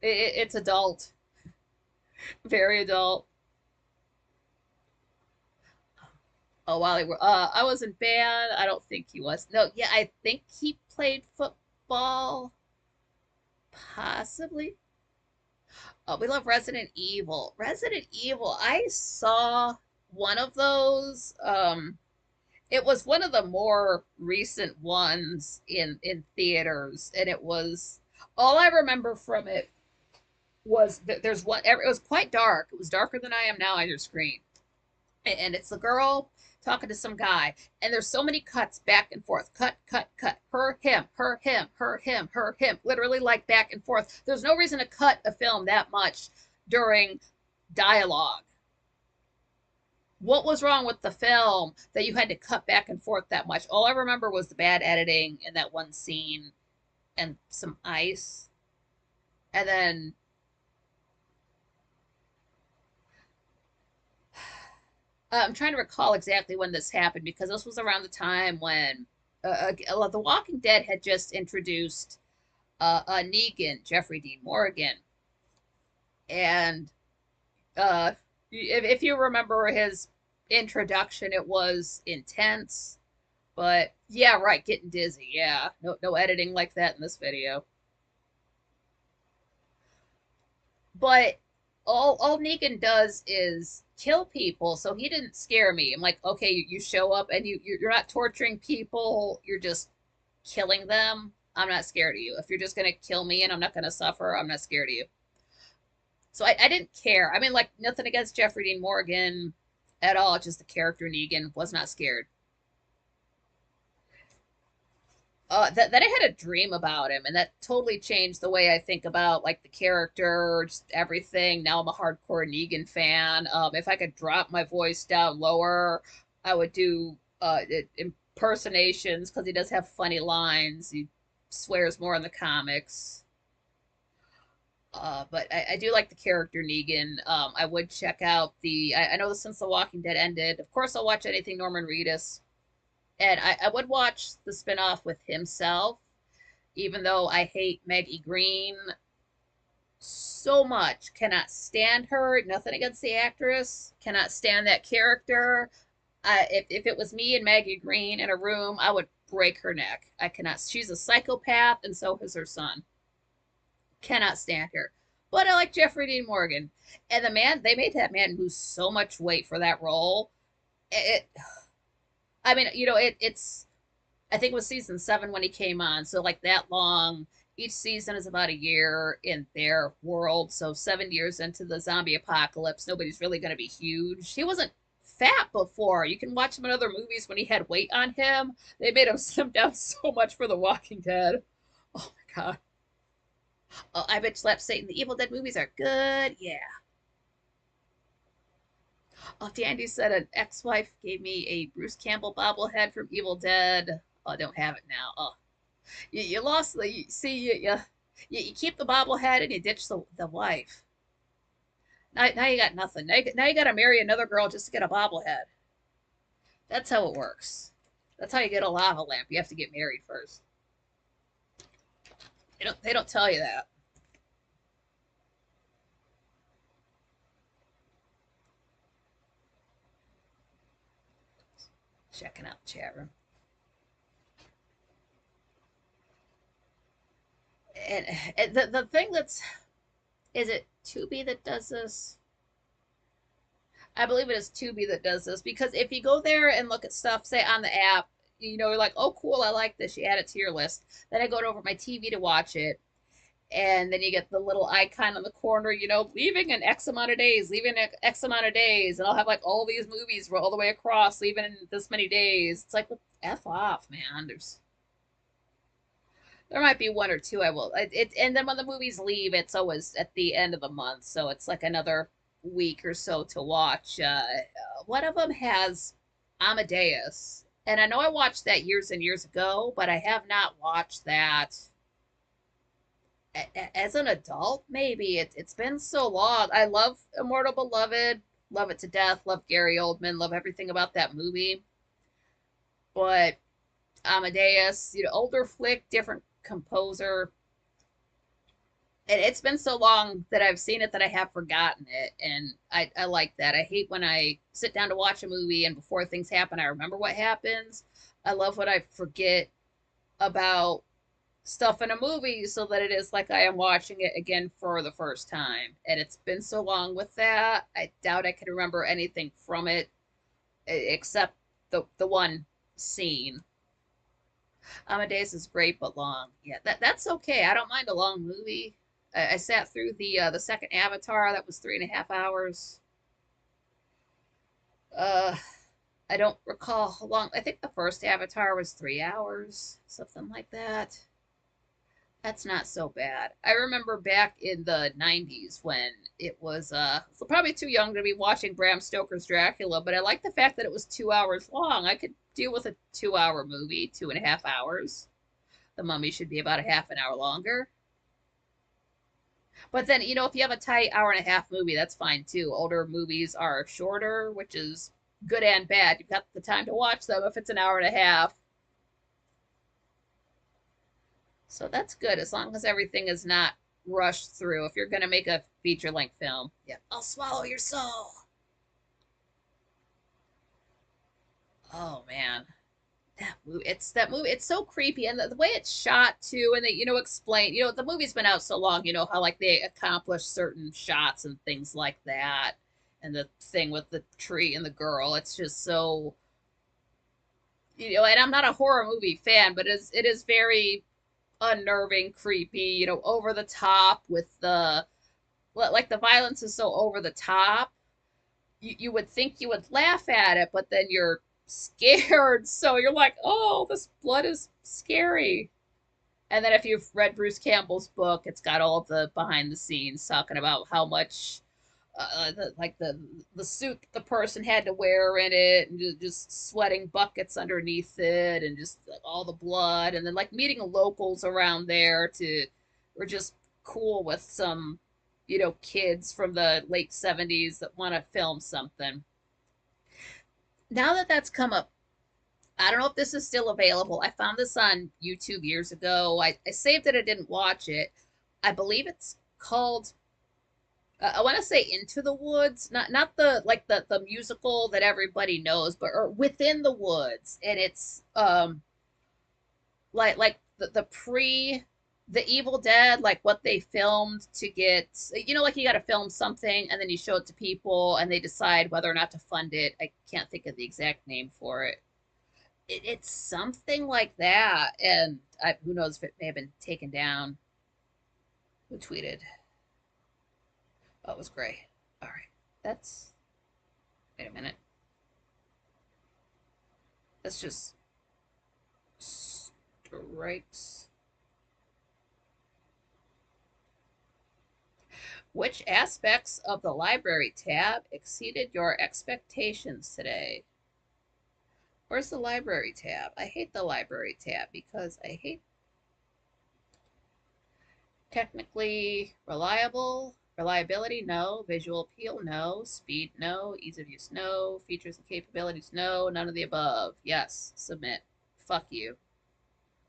it's adult, very adult. Oh, Wally, I was in band. I don't think he was. No, yeah, I think he played football, possibly. Oh, we love Resident Evil. Resident Evil. I saw one of those. It was one of the more recent ones in theaters, and it was all I remember from it was that there's one. It was quite dark. It was darker than I am now on your screen, and it's the girl talking to some guy, and there's so many cuts back and forth, cut, cut, cut, her, him, her, him, her, him, her, him, literally like back and forth. There's no reason to cut a film that much during dialogue. What was wrong with the film that you had to cut back and forth that much? All I remember was the bad editing in that one scene and some ice, and then I'm trying to recall exactly when this happened because this was around the time when The Walking Dead had just introduced Negan, Jeffrey Dean Morgan, and if you remember his introduction, it was intense. But yeah, right, getting dizzy. Yeah, no editing like that in this video. But all Negan does is kill people, so he didn't scare me. I'm like, okay, you show up and you're not torturing people, you're just killing them. I'm not scared of you. If you're just gonna kill me and I'm not gonna suffer, I'm not scared of you. So I didn't care. I mean, like nothing against Jeffrey Dean Morgan at all. Just the character Negan was not scared. That I had a dream about him, and that totally changed the way I think about like the character, just everything. Now I'm a hardcore Negan fan. If I could drop my voice down lower, I would do impersonations because he does have funny lines. He swears more in the comics. But I do like the character Negan. I would check out I know since The Walking Dead ended, of course I'll watch anything Norman Reedus. And I would watch the spinoff with himself, even though I hate Maggie Green so much. Cannot stand her. Nothing against the actress. Cannot stand that character. If it was me and Maggie Green in a room, I would break her neck. I cannot. She's a psychopath, and so is her son. Cannot stand her. But I like Jeffrey Dean Morgan. And the man, they made that man lose so much weight for that role. It, I mean, it's, I think it was season 7 when he came on. So, like that long. Each season is about a year in their world. So, 7 years into the zombie apocalypse, nobody's really going to be huge. He wasn't fat before. You can watch him in other movies when he had weight on him. They made him slim down so much for The Walking Dead. Oh my God. Oh, I bet Slap Satan. The Evil Dead movies are good. Yeah. Oh, Dandy said an ex-wife gave me a Bruce Campbell bobblehead from Evil Dead. Oh, I don't have it now. Oh, you lost the. See, you keep the bobblehead and you ditch the wife. Now you got nothing. Now you got to marry another girl just to get a bobblehead. That's how it works. That's how you get a lava lamp. You have to get married first. They don't tell you that. Checking out the chat room. And the thing is it Tubi that does this? I believe it is Tubi that does this because if you go there and look at stuff, say on the app, you're like, oh, cool, I like this. You add it to your list. Then I go over my TV to watch it. And then you get the little icon in the corner, leaving in X amount of days, leaving in X amount of days. And I'll have like all these movies all the way across, leaving in this many days. It's like, F off, man. There might be one or two I will. And then when the movies leave, it's always at the end of the month. So it's like another week or so to watch. One of them has Amadeus. And I know I watched that years and years ago, but I have not watched that as an adult. Maybe it's been so long. I love Immortal Beloved, love it to death, love Gary Oldman, love everything about that movie. But Amadeus, older flick, different composer. And it's been so long that I've seen it that I have forgotten it. And I like that. I hate when I sit down to watch a movie and before things happen, I remember what happens. I love when I forget about stuff in a movie so that it is like I am watching it again for the first time. And it's been so long with that. I doubt I can remember anything from it except the one scene. Amadeus is great but long. Yeah, that's okay. I don't mind a long movie. I sat through the second Avatar. That was 3.5 hours. Uh, I don't recall how long. I think the first Avatar was 3 hours, something like that. That's not so bad. I remember back in the 90s when it was probably too young to be watching Bram Stoker's Dracula, but I like the fact that it was 2 hours long. I could deal with a 2 hour movie, 2.5 hours. The Mummy should be about a half an hour longer. But then, if you have a tight hour and a half movie, that's fine too. Older movies are shorter, which is good and bad. You've got the time to watch them if it's an hour and a half. So that's good as long as everything is not rushed through. If you're going to make a feature length film, yeah, I'll swallow your soul. Oh man, that movie. It's so creepy, and the way it's shot too, and they explain. The movie's been out so long. You know how like they accomplish certain shots and things like that, and the thing with the tree and the girl. It's just so. And I'm not a horror movie fan, but it is very unnerving, creepy, over the top with the violence is so over the top. You would think you would laugh at it, but then you're scared. So you're like, oh, this blood is scary. And then if you've read Bruce Campbell's book, it's got all of the behind the scenes talking about how much the suit the person had to wear in it, and just sweating buckets underneath it, and just all the blood, and then like meeting locals around there were just cool with some, kids from the late 70s that want to film something. Now that that's come up, I don't know if this is still available. I found this on YouTube years ago. I saved it, I didn't watch it. I believe it's called I want to say Into the Woods, not the like the musical that everybody knows, but or Within the Woods, and it's like the pre the Evil Dead, like what they filmed to get, like you got to film something and then you show it to people and they decide whether or not to fund it. I can't think of the exact name for it. It's something like that, and who knows if it may have been taken down. Who tweeted? Oh, it was Gray. All right, that's wait a minute. That's just strikes. Which aspects of the library tab exceeded your expectations today? Where's the library tab? I hate the library tab because I hate technically reliable. Reliability, no. Visual appeal, no. Speed, no. Ease of use, no. Features and capabilities, no. None of the above. Yes. Submit. Fuck you.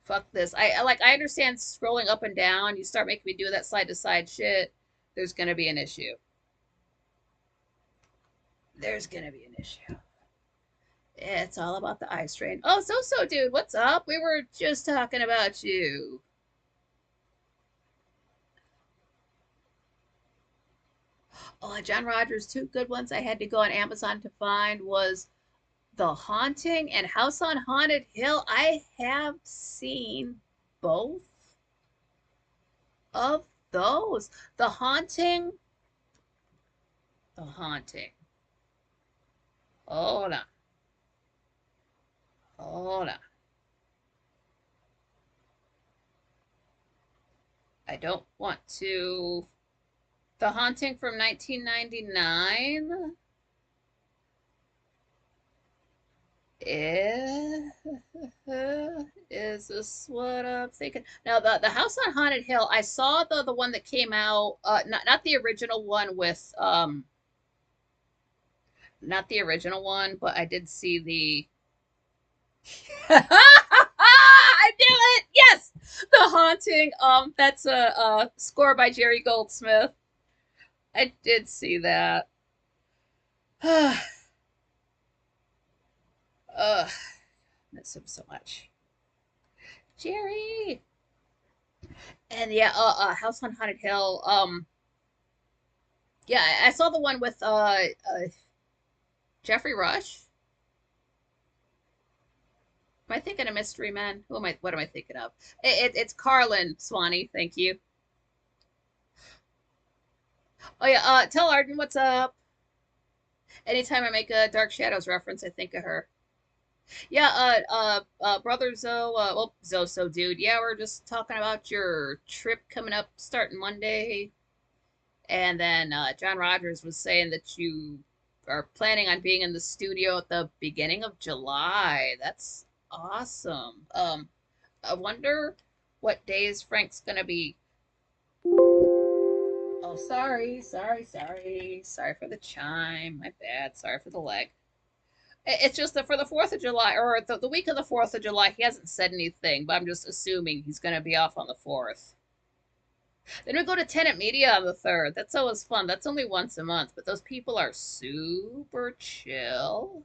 Fuck this. I understand scrolling up and down. You start making me do that side to side shit. There's gonna be an issue. There's gonna be an issue. It's all about the eye strain. Oh, so dude, what's up? We were just talking about you. Oh, John Rogers, two good ones I had to go on Amazon to find was The Haunting and House on Haunted Hill. I have seen both of those. The Haunting, The Haunting. Hold on. Hold on. I don't want to. The Haunting from 1999. Is this what I'm thinking? Now the House on Haunted Hill, I saw the one that came out, not the original one with not the original one, but I did see the I knew it! Yes! The Haunting. That's a score by Jerry Goldsmith. I did see that. Ugh, miss him so much. Jerry! And yeah, House on Haunted Hill. Yeah, I saw the one with Jeffrey Rush. Am I thinking of Mystery Men? What am I thinking of? It's Carlin Swanee, thank you. Oh yeah, tell Arden what's up. Anytime I make a Dark Shadows reference, I think of her. Yeah, brother Zoe, well, Zoe, so dude, yeah, we're just talking about your trip coming up starting Monday. And then John Rogers was saying that you are planning on being in the studio at the beginning of July. That's awesome. I wonder what days Frank's gonna be. Oh, sorry for the chime. My bad. Sorry for the lag. It's just that for the 4th of July, or the week of the 4th of July, he hasn't said anything, but I'm just assuming he's going to be off on the 4th. Then we go to Tenant Media on the 3rd. That's always fun. That's only once a month, but those people are super chill.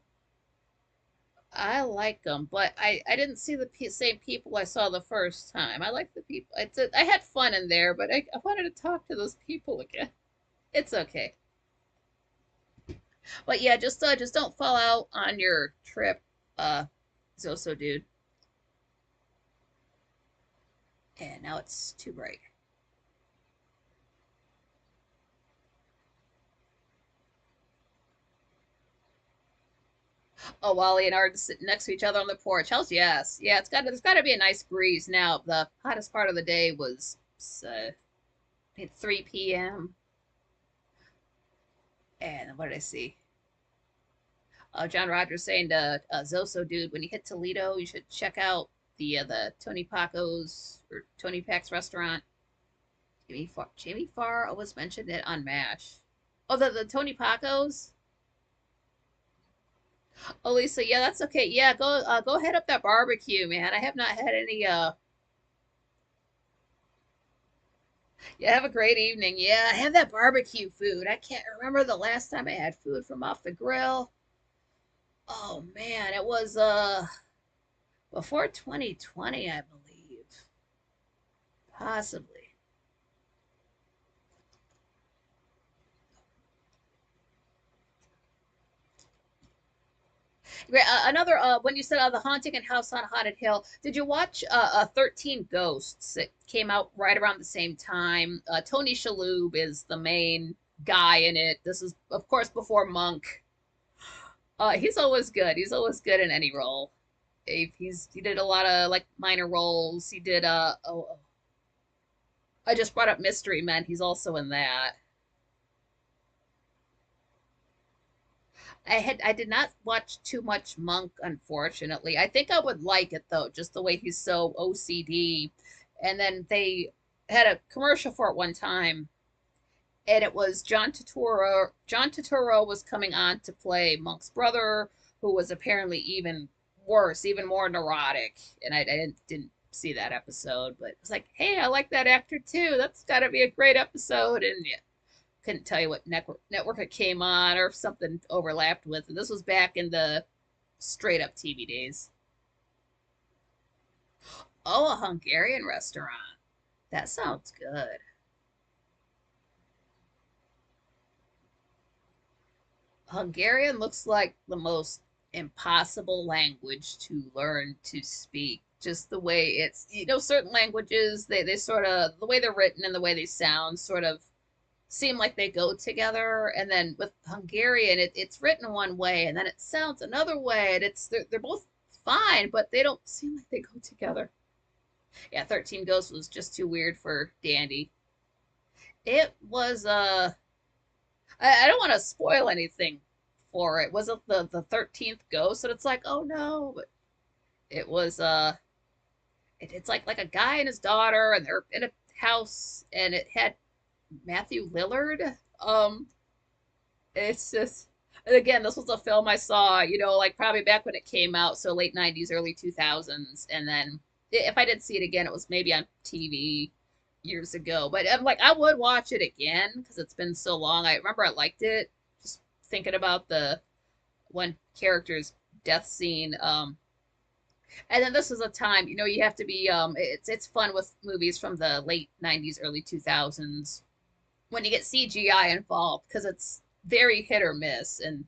I like them, but I didn't see the same people I saw the first time. I like the people. I had fun in there, but I wanted to talk to those people again. It's okay. But yeah, just don't fall out on your trip, Zoso dude. And now it's too bright. Oh, Wally and Arden sitting next to each other on the porch. Hell's yes. Yeah, there's gotta be a nice breeze now. The hottest part of the day was 3 p.m. And what did I see? John Rogers saying to Zoso dude, when you hit Toledo, you should check out the Tony Paco's or Tony Pac's restaurant. Jamie Farr always mentioned it on MASH. Oh, the Tony Pacos. Oh, Lisa, yeah, that's okay. Yeah, go head up that barbecue, man. I have not had any. Yeah, have a great evening. Yeah, have that barbecue food. I can't remember the last time I had food from off the grill. Oh man, it was before 2020, I believe. Possibly. Great. Another when you said the haunting and House on Haunted Hill, did you watch 13 Ghosts? It came out right around the same time. Tony Shalhoub is the main guy in it. This is of course before Monk. He's always good. He's always good in any role. He did a lot of like minor roles. He did I just brought up Mystery Men. He's also in that. I did not watch too much Monk, unfortunately. I think I would like it though, just the way he's so OCD. And then they had a commercial for it one time, and it was John Turturro. John Turturro was coming on to play Monk's brother, who was apparently even worse, even more neurotic. And I didn't see that episode, but it was like, hey, I like that actor too. That's got to be a great episode. And yeah, couldn't tell you what network it came on or if something overlapped with. And this was back in the straight up TV days. Oh, a Hungarian restaurant. That sounds good. Hungarian looks like the most impossible language to learn to speak. Just the way certain languages, they sort of, the way they're written and the way they sound sort of seem like they go together. And then with Hungarian, it's written one way and then it sounds another way. And they're both fine, but they don't seem like they go together. Yeah, 13 Ghosts was just too weird for Dandy. It was I don't want to spoil anything for it. Was it the 13th Ghost? And it's like, oh no, but it was it's like a guy and his daughter and they're in a house and it had Matthew Lillard. It's just, and again, this was a film I saw, like probably back when it came out, so late 90s, early 2000s. And then if I did see it again, it was maybe on TV years ago. But I'm like, I would watch it again because it's been so long. I remember I liked it, just thinking about the one character's death scene. And then this is a time, you have to be, it's fun with movies from the late 90s, early 2000s when you get CGI involved because it's very hit or miss. And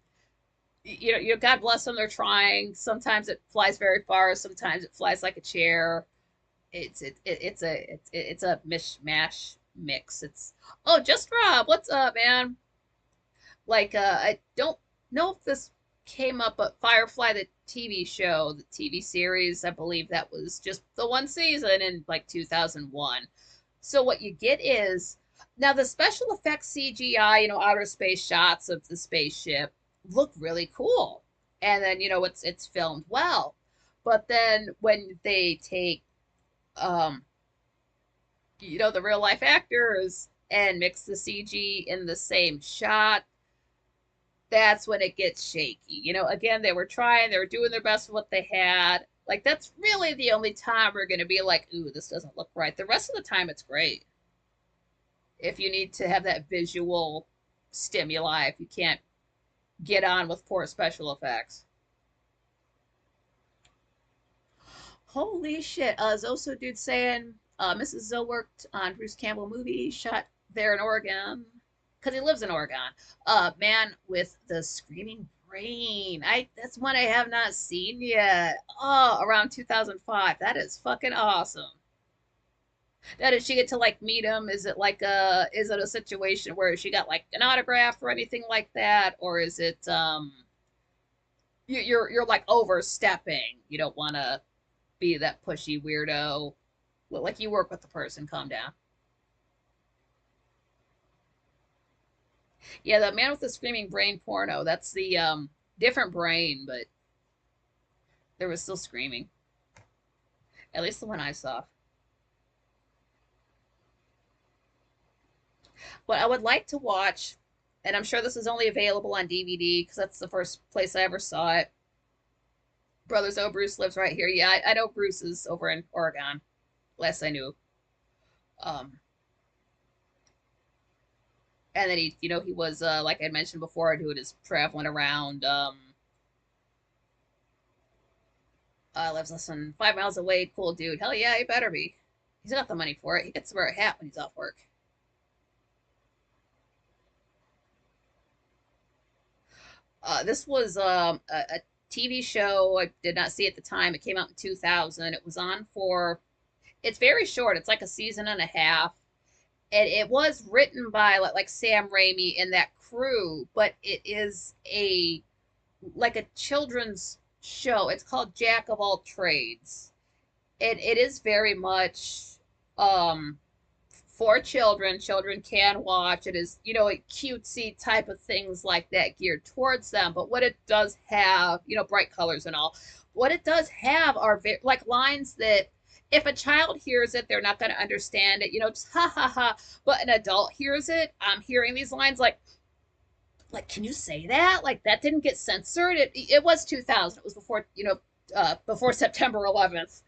God bless them, they're trying. Sometimes it flies very far, sometimes it flies like a chair. It's a mishmash mix. It's oh, just Rob, what's up, man? Like I don't know if this came up, but Firefly, the TV show, the TV series, I believe that was just the one season in like 2001. So what you get is now the special effects CGI, outer space shots of the spaceship look really cool. And then, it's filmed well. But then when they take um, the real life actors and mix the CG in the same shot, that's when it gets shaky. Again, they were trying, they were doing their best with what they had. Like that's really the only time we're gonna be like, ooh, this doesn't look right. The rest of the time it's great. If you need to have that visual stimuli, if you can't get on with poor special effects. Holy shit. Zoso dude saying Mrs. Zoe worked on Bruce Campbell movie, shot there in Oregon. Because he lives in Oregon. Man with the Screaming Brain. That's one I have not seen yet. Oh, around 2005. That is fucking awesome. Now, did she get to like meet him? Is it a situation where she got like an autograph or anything like that, or is it you're like overstepping? You don't want to be that pushy weirdo. Well, like you work with the person. Calm down. Yeah, the man with the screaming brain porno. That's the different brain, but there was still screaming. At least the one I saw. What I would like to watch, and I'm sure this is only available on DVD because that's the first place I ever saw it. Brothers O. Bruce lives right here. Yeah, I know Bruce is over in Oregon. Last I knew. Um, and then he was like I mentioned before, doing his traveling around. Lives less than 5 miles away. Cool dude. Hell yeah, he better be. He's got the money for it. He gets to wear a hat when he's off work. This was a TV show. I did not see at the time. It came out in 2000. It was on for. It's very short. It's like a season and a half, and it was written by like Sam Raimi and that crew. But it is a like a children's show. It's called Jack of All Trades, and it is very much um for children. Children can watch. It is, a cutesy type of things like that geared towards them. But what it does have, bright colors and all, what it does have are like lines that if a child hears it, they're not going to understand it, just ha ha ha. But an adult hears it. I'm hearing these lines like, can you say that? Like that didn't get censored. It was 2000. It was before, before September 11th.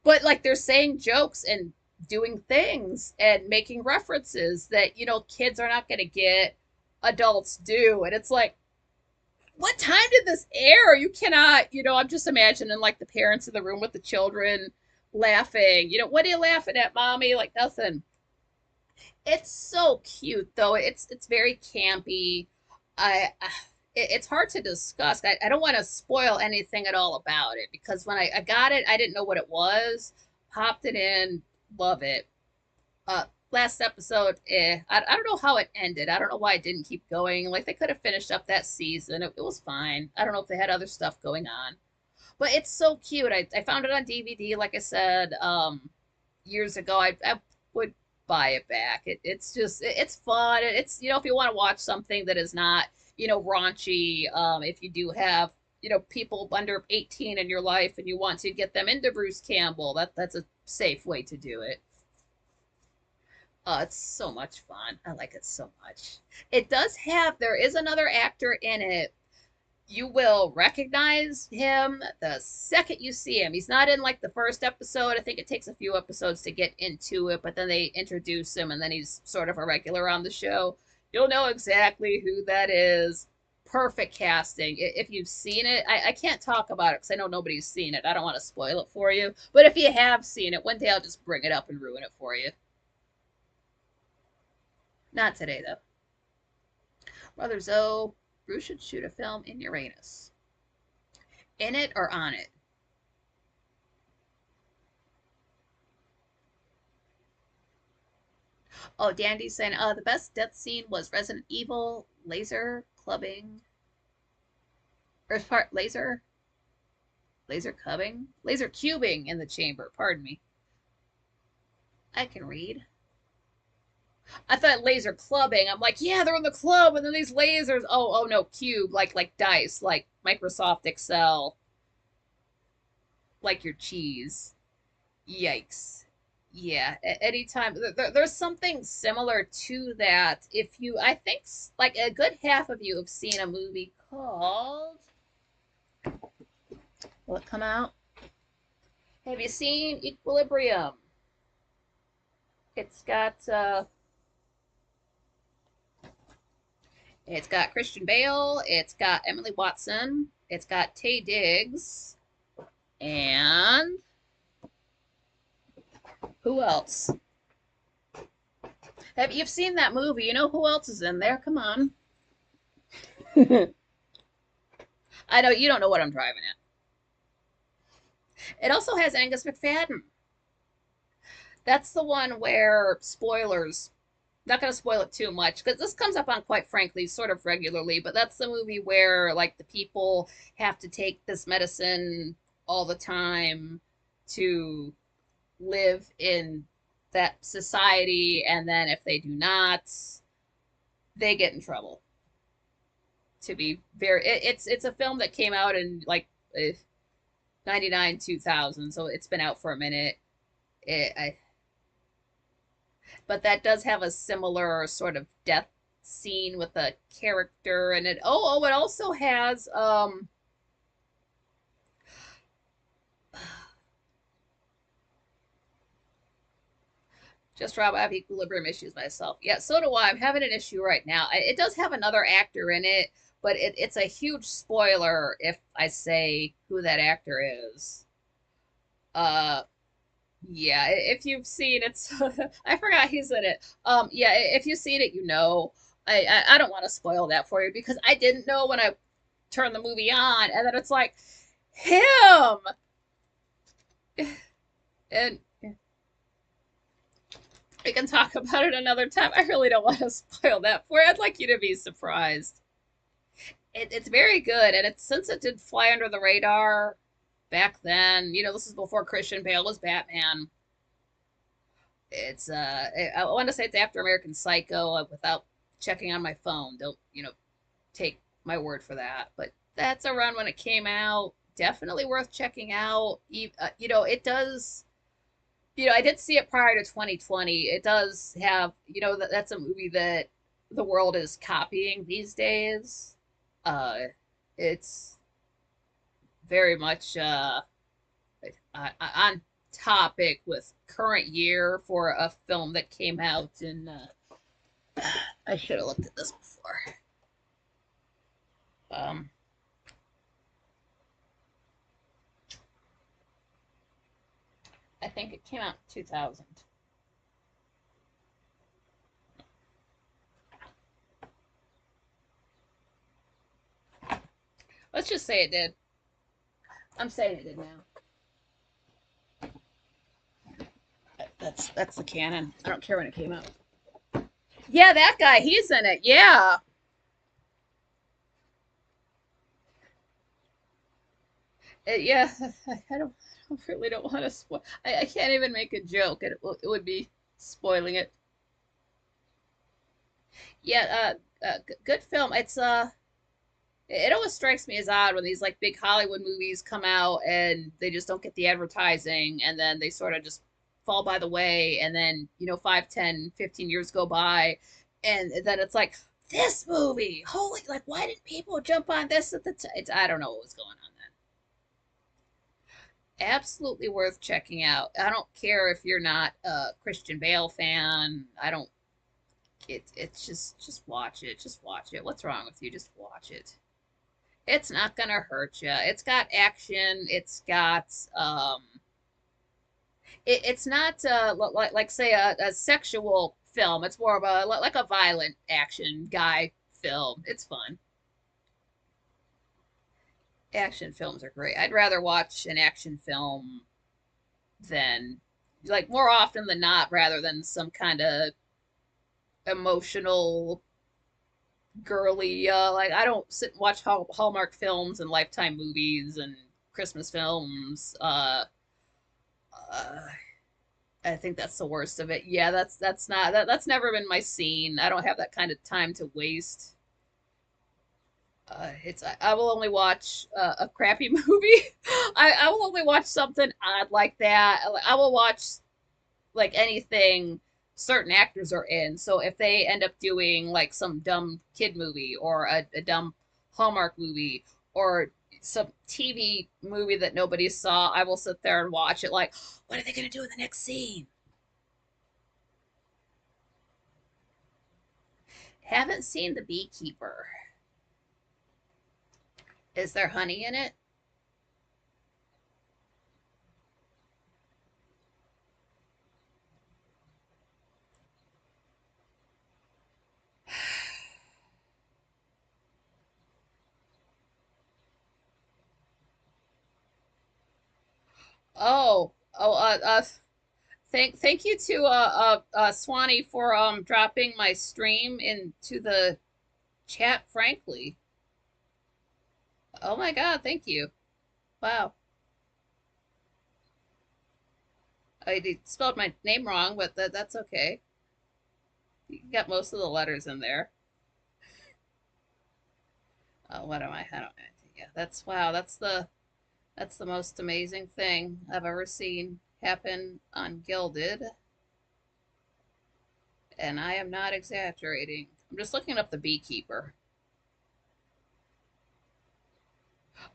But like they're saying jokes and doing things and making references that kids are not going to get, adults do. And it's like, what time did this air? You cannot, I'm just imagining like the parents in the room with the children laughing. What are you laughing at, mommy? Like nothing. It's so cute though. It's very campy. It's hard to discuss. I don't want to spoil anything at all about it because when I got it, I didn't know what it was. Popped it in, love it. Last episode, I don't know how it ended. I don't know why it didn't keep going. Like they could have finished up that season. It was fine. I don't know if they had other stuff going on, but it's so cute. I found it on DVD, like I said, years ago. I would buy it back. It's just it's fun. It's if you want to watch something that is not raunchy. If you do have people under 18 in your life and you want to get them into Bruce Campbell, that's a safe way to do it. It's so much fun. I like it so much. There is another actor in it. You will recognize him the second you see him. He's not in like the first episode. I think it takes a few episodes to get into it, but then they introduce him and then he's sort of a regular on the show. You'll know exactly who that is. Perfect casting. If you've seen it, I can't talk about it because I know nobody's seen it. I don't want to spoil it for you. But if you have seen it, one day I'll just bring it up and ruin it for you. Not today, though. Brother Zoe, Bruce should shoot a film in Uranus. In it or on it? Oh, Dandy's saying, the best death scene was Resident Evil, laser clubbing, or part laser cubbing, laser cubing in the chamber. Pardon me. I can read. I thought laser clubbing. I'm like, yeah, they're in the club, and then these lasers. Oh no, cube, like dice, like Microsoft Excel, like your cheese. Yikes. Yeah, anytime there's something similar to that. If you, I think like a good half of you have seen a movie called. Will it come out? Have you seen Equilibrium? It's got Christian Bale, it's got Emily Watson, it's got Taye Diggs, and who else? Have you've seen that movie? You know who else is in there? Come on. I know you don't know what I'm driving at. It also has Angus McFadden. That's the one where spoilers. Not going to spoil it too much because this comes up on quite frankly sort of regularly, but that's the movie where like the people have to take this medicine all the time to live in that society, and then if they do not, they get in trouble. To be very, it's a film that came out in like 99 2000, so it's been out for a minute. I but that does have a similar sort of death scene with a character, and it also has just Rob, I have equilibrium issues myself. Yeah, so do I. I'm having an issue right now. It does have another actor in it, but it's a huge spoiler if I say who that actor is. Uh, yeah, if you've seen it, I forgot he's in it. Yeah, if you've seen it, you know. I don't want to spoil that for you because I didn't know when I turned the movie on, and then it's like him, and we can talk about it another time. I really don't want to spoil that for you. I'd like you to be surprised. It's very good, and it's since it did fly under the radar back then. You know, this is before Christian Bale was Batman. It's I want to say it's after American Psycho without checking on my phone. Don't take my word for that, but that's around when it came out. Definitely worth checking out. It does. I did see it prior to 2020. It does have, that's a movie that the world is copying these days. Uh, it's very much on topic with current year for a film that came out in. I should have looked at this before. Um, I think it came out in 2000. Let's just say it did. I'm saying it did now. That's the canon. I don't care when it came out. Yeah, that guy, he's in it. Yeah. Yeah, I really don't want to spoil. I can't even make a joke. It would be spoiling it. Yeah, good film. It always strikes me as odd when these like big Hollywood movies come out and they just don't get the advertising, and then they sort of just fall by the way, and then 5, 10, 15 years go by, and then it's like this movie. Holy, like why didn't people jump on this at the time? I don't know what was going on then. Absolutely worth checking out. I don't care if you're not a Christian Bale fan. I don't. It's just watch it. Just watch it. What's wrong with you? Just watch it. It's not gonna hurt you. It's got action. It's got it's not like say a sexual film. It's more of a like a violent action guy film. It's fun. Action films are great. I'd rather watch an action film than like more often than not rather than some kind of emotional girly like I don't sit and watch Hallmark films and Lifetime movies and Christmas films. Uh I think that's the worst of it. Yeah, that's not that's never been my scene. I don't have that kind of time to waste. It's I will only watch a crappy movie. I will only watch something odd like that. I will watch like anything certain actors are in. So if they end up doing like some dumb kid movie or a dumb Hallmark movie or some TV movie that nobody saw, I will sit there and watch it like, what are they going to do in the next scene? Haven't seen The Beekeeper. Is there honey in it? Oh, thank you to Swanee for dropping my stream into the chat. Frankly, oh my God, thank you. Wow, I spelled my name wrong, but that's okay. You got most of the letters in there. Oh, what am I don't. Yeah, that's wow. That's the most amazing thing I've ever seen happen on Gilded. And I am not exaggerating. I'm just looking up The Beekeeper.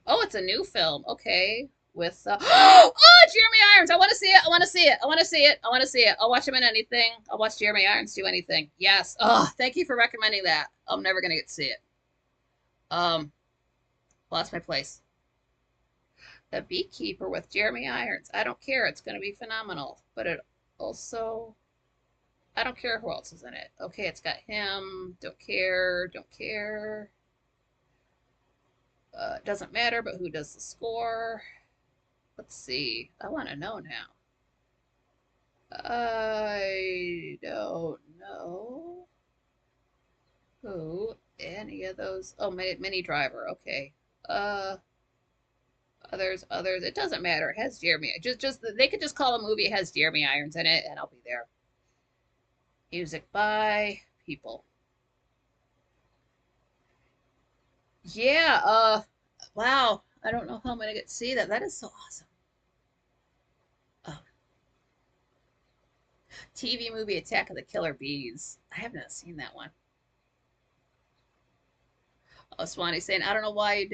Oh, it's a new film. Okay. With oh, Jeremy Irons. I want to see it. I want to see it. I want to see it. I want to see it. I'll watch him in anything. I'll watch Jeremy Irons do anything. Yes. Oh, thank you for recommending that. I'm never gonna get to see it. Um, lost my place. The Beekeeper with Jeremy Irons. I don't care. It's gonna be phenomenal. But it also, I don't care who else is in it. Okay, it's got him. Don't care. Don't care. Doesn't matter. But who does the score? Let's see. I want to know now. I don't know who any of those. Oh, Mini Driver. Okay. Uh, others. It doesn't matter. It has Jeremy. Just they could just call a movie. It has Jeremy Irons in it, and I'll be there. Music by people. Yeah. Wow. I don't know how I'm gonna get to see that. That is so awesome. Oh, TV movie Attack of the Killer Bees. I have not seen that one. Oh, Swanee saying, I don't know why you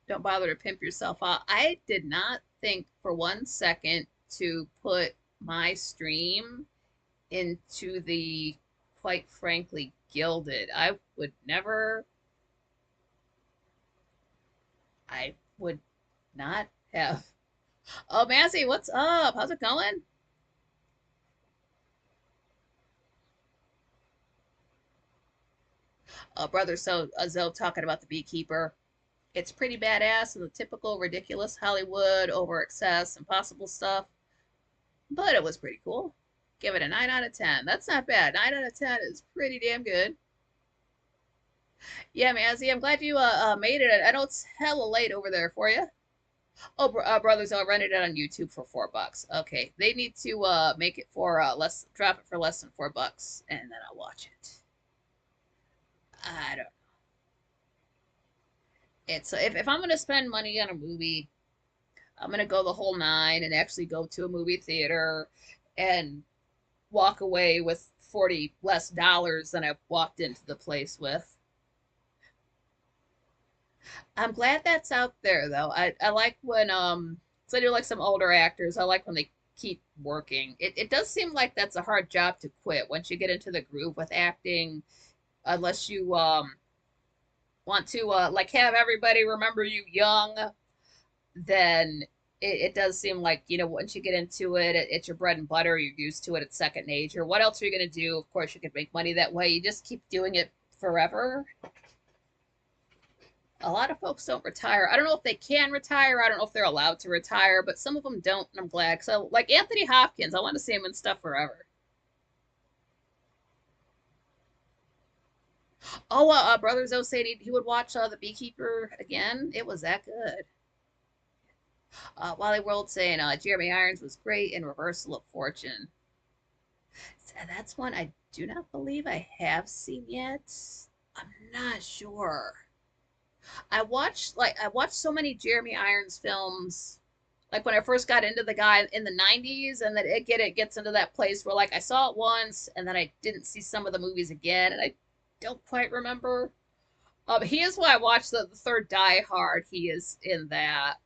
don't bother to pimp yourself out. I did not think for 1 second to put my stream into the, quite frankly, gilded. I would not have. Oh, Massey, what's up? How's it going? Brother Zoe talking about the beekeeper. It's pretty badass and the typical ridiculous Hollywood over excess impossible stuff, but it was pretty cool. Give it a 9 out of 10. That's not bad. 9 out of 10 is pretty damn good. Yeah, Mazzy, I'm glad you made it. I know it's hella late over there for you. Oh, brothers, I'll rent it on YouTube for $4. Okay, they need to make it for drop it for less than $4, and then I'll watch it. I don't. It's if I'm gonna spend money on a movie, I'm gonna go the whole nine and actually go to a movie theater and walk away with 40 less dollars than I walked into the place with. I'm glad that's out there though. I like when so I do like some older actors. I like when they keep working. It does seem like that's a hard job to quit once you get into the groove with acting, unless you want to like have everybody remember you young, then it does seem like, once you get into it's your bread and butter. You're used to it. It's second nature. What else are you going to do? Of course, you could make money that way. You just keep doing it forever. A lot of folks don't retire. I don't know if they can retire. I don't know if they're allowed to retire, but some of them don't, and I'm glad. So, like Anthony Hopkins, I want to see him in stuff forever. Oh, Brother Zoe said he would watch The Beekeeper again. It was that good. Wally World saying Jeremy Irons was great in Reversal of Fortune. That's one I do not believe I have seen yet. I'm not sure. I watched so many Jeremy Irons films, like when I first got into the guy in the 90s, and then it gets into that place where like I saw it once and then I didn't see some of the movies again, and I don't quite remember. He is why I watched the third Die Hard. He is in that.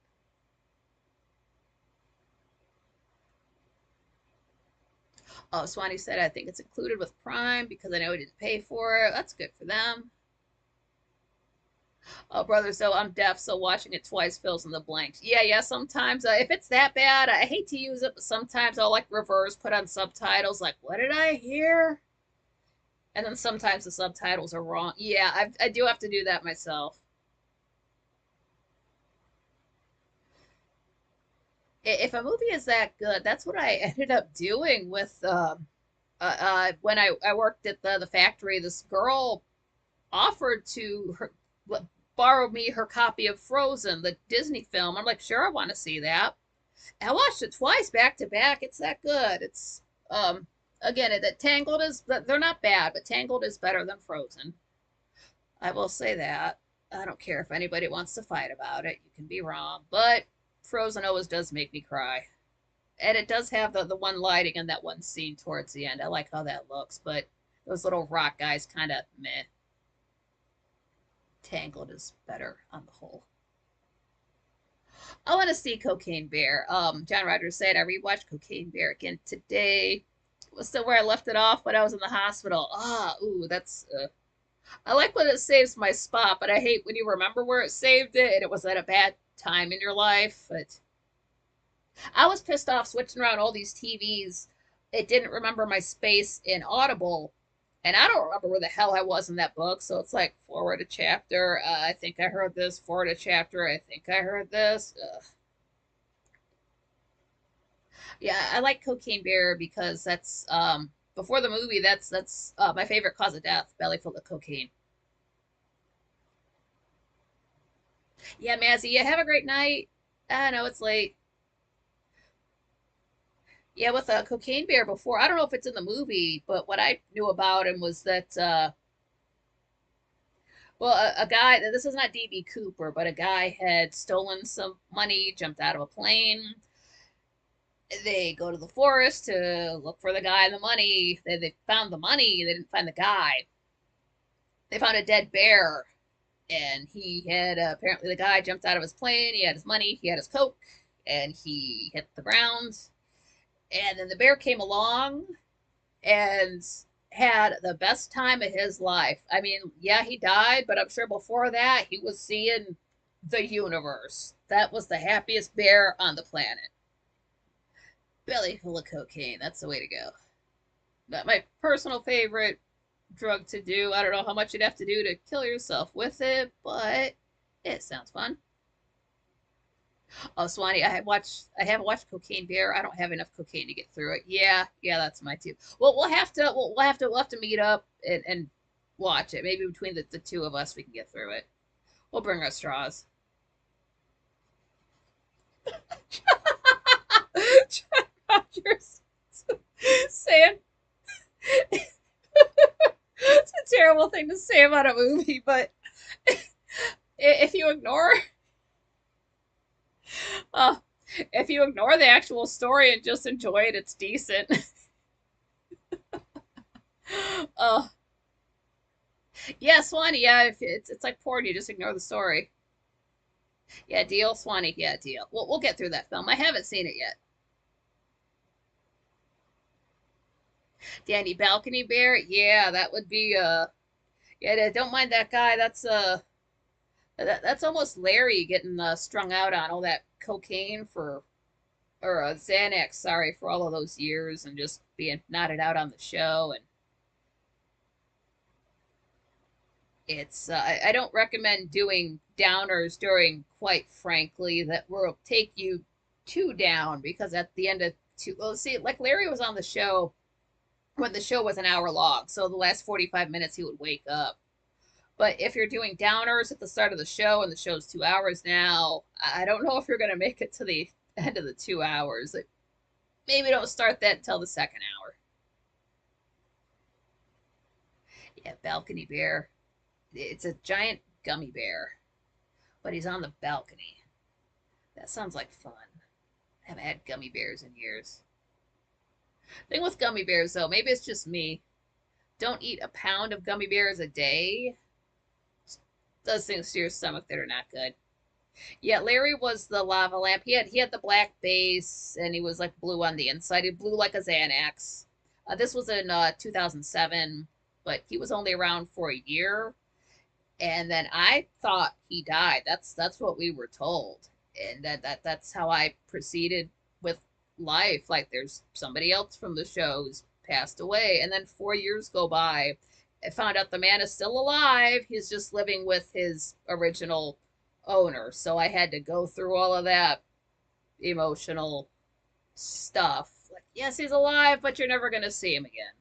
Swanee said I think it's included with Prime because I know he didn't pay for it. That's good for them. Oh, brother, so I'm deaf, so watching it twice fills in the blanks. Yeah. Sometimes, if it's that bad, I hate to use it, but sometimes I'll like reverse, put on subtitles, like, what did I hear? And then sometimes the subtitles are wrong. Yeah, I do have to do that myself. If a movie is that good, that's what I ended up doing with when I worked at the factory. This girl offered to borrow me her copy of Frozen, the Disney film. I'm like, sure, I want to see that. I watched it twice back to back. It's that good. It's again, that Tangled is they're not bad, but Tangled is better than Frozen. I will say that. I don't care if anybody wants to fight about it. You can be wrong, but Frozen always does make me cry. And it does have the one lighting and that one scene towards the end. I like how that looks, but Those little rock guys kind of meh. Tangled is better on the whole. I want to see Cocaine Bear. John Rogers said I rewatched Cocaine Bear again today. It was still where I left it off when I was in the hospital. Ooh, that's. I like when it saves my spot, but I hate when you remember where it saved it and it was at a bad time in your life. But I was pissed off switching around all these TVs. It didn't remember my space in Audible, and I don't remember where the hell I was in that book. So it's like forward a chapter. I think I heard this. Forward a chapter. I think I heard this. Ugh. Yeah, I like Cocaine Bear because that's before the movie. That's my favorite cause of death. Belly full of cocaine. Yeah, Mazzy. Yeah, have a great night. I know it's late. Yeah, with a Cocaine Bear before. I don't know if it's in the movie, but what I knew about him was that well, a guy. This is not DB Cooper, but a guy had stolen some money, jumped out of a plane. They go to the forest to look for the guy and the money. They found the money. They didn't find the guy. They found a dead bear, and he had apparently the guy jumped out of his plane. He had his money. He had his coke, and he hit the ground. And then the bear came along and had the best time of his life. I mean, yeah, he died, but I'm sure before that he was seeing the universe. That was the happiest bear on the planet. Belly full of cocaine. That's the way to go. But my personal favorite drug to do. I don't know how much you'd have to do to kill yourself with it, but it sounds fun. Oh, Swanee, I haven't watched Cocaine Bear. I don't have enough cocaine to get through it. Yeah, that's my too. Well, we'll have to meet up and watch it. Maybe between the two of us we can get through it. We'll bring our straws. John Rogers saying it's a terrible thing to say about a movie, but if you ignore uh, if you ignore the actual story and just enjoy it, it's decent. uh, yeah, Swanee. Yeah, if it's like porn, you just ignore the story. Yeah, deal, Swanee. Yeah, deal. We'll get through that film. I haven't seen it yet. Danny Balcony Bear. Yeah, that would be yeah. Don't mind that guy. That's almost Larry getting strung out on all that cocaine for or Xanax. Sorry for all of those years and just being knotted out on the show. And it's I don't recommend doing downers during, quite frankly, that will take you too down because at the end of two, well, see, like Larry was on the show when the show was an hour long, so the last 45 minutes he would wake up. But if you're doing downers at the start of the show and the show's 2 hours now, I don't know if you're going to make it to the end of the 2 hours. Like, maybe don't start that until the second hour. Yeah, balcony bear. It's a giant gummy bear, but he's on the balcony. That sounds like fun. I haven't had gummy bears in years. Thing with gummy bears, though, maybe it's just me. Don't eat a pound of gummy bears a day. Does things to your stomach that are not good. Yeah, Larry was the lava lamp. He had the black base and he was like blue on the inside. He blew like a Xanax. This was in 2007, but he was only around for a year. And then I thought he died. That's what we were told, and that's how I proceeded with life. Like there's somebody else from the show who's passed away, and then 4 years go by. I found out the man is still alive. He's just living with his original owner. So I had to go through all of that emotional stuff. Like, yes, he's alive, but you're never gonna see him again.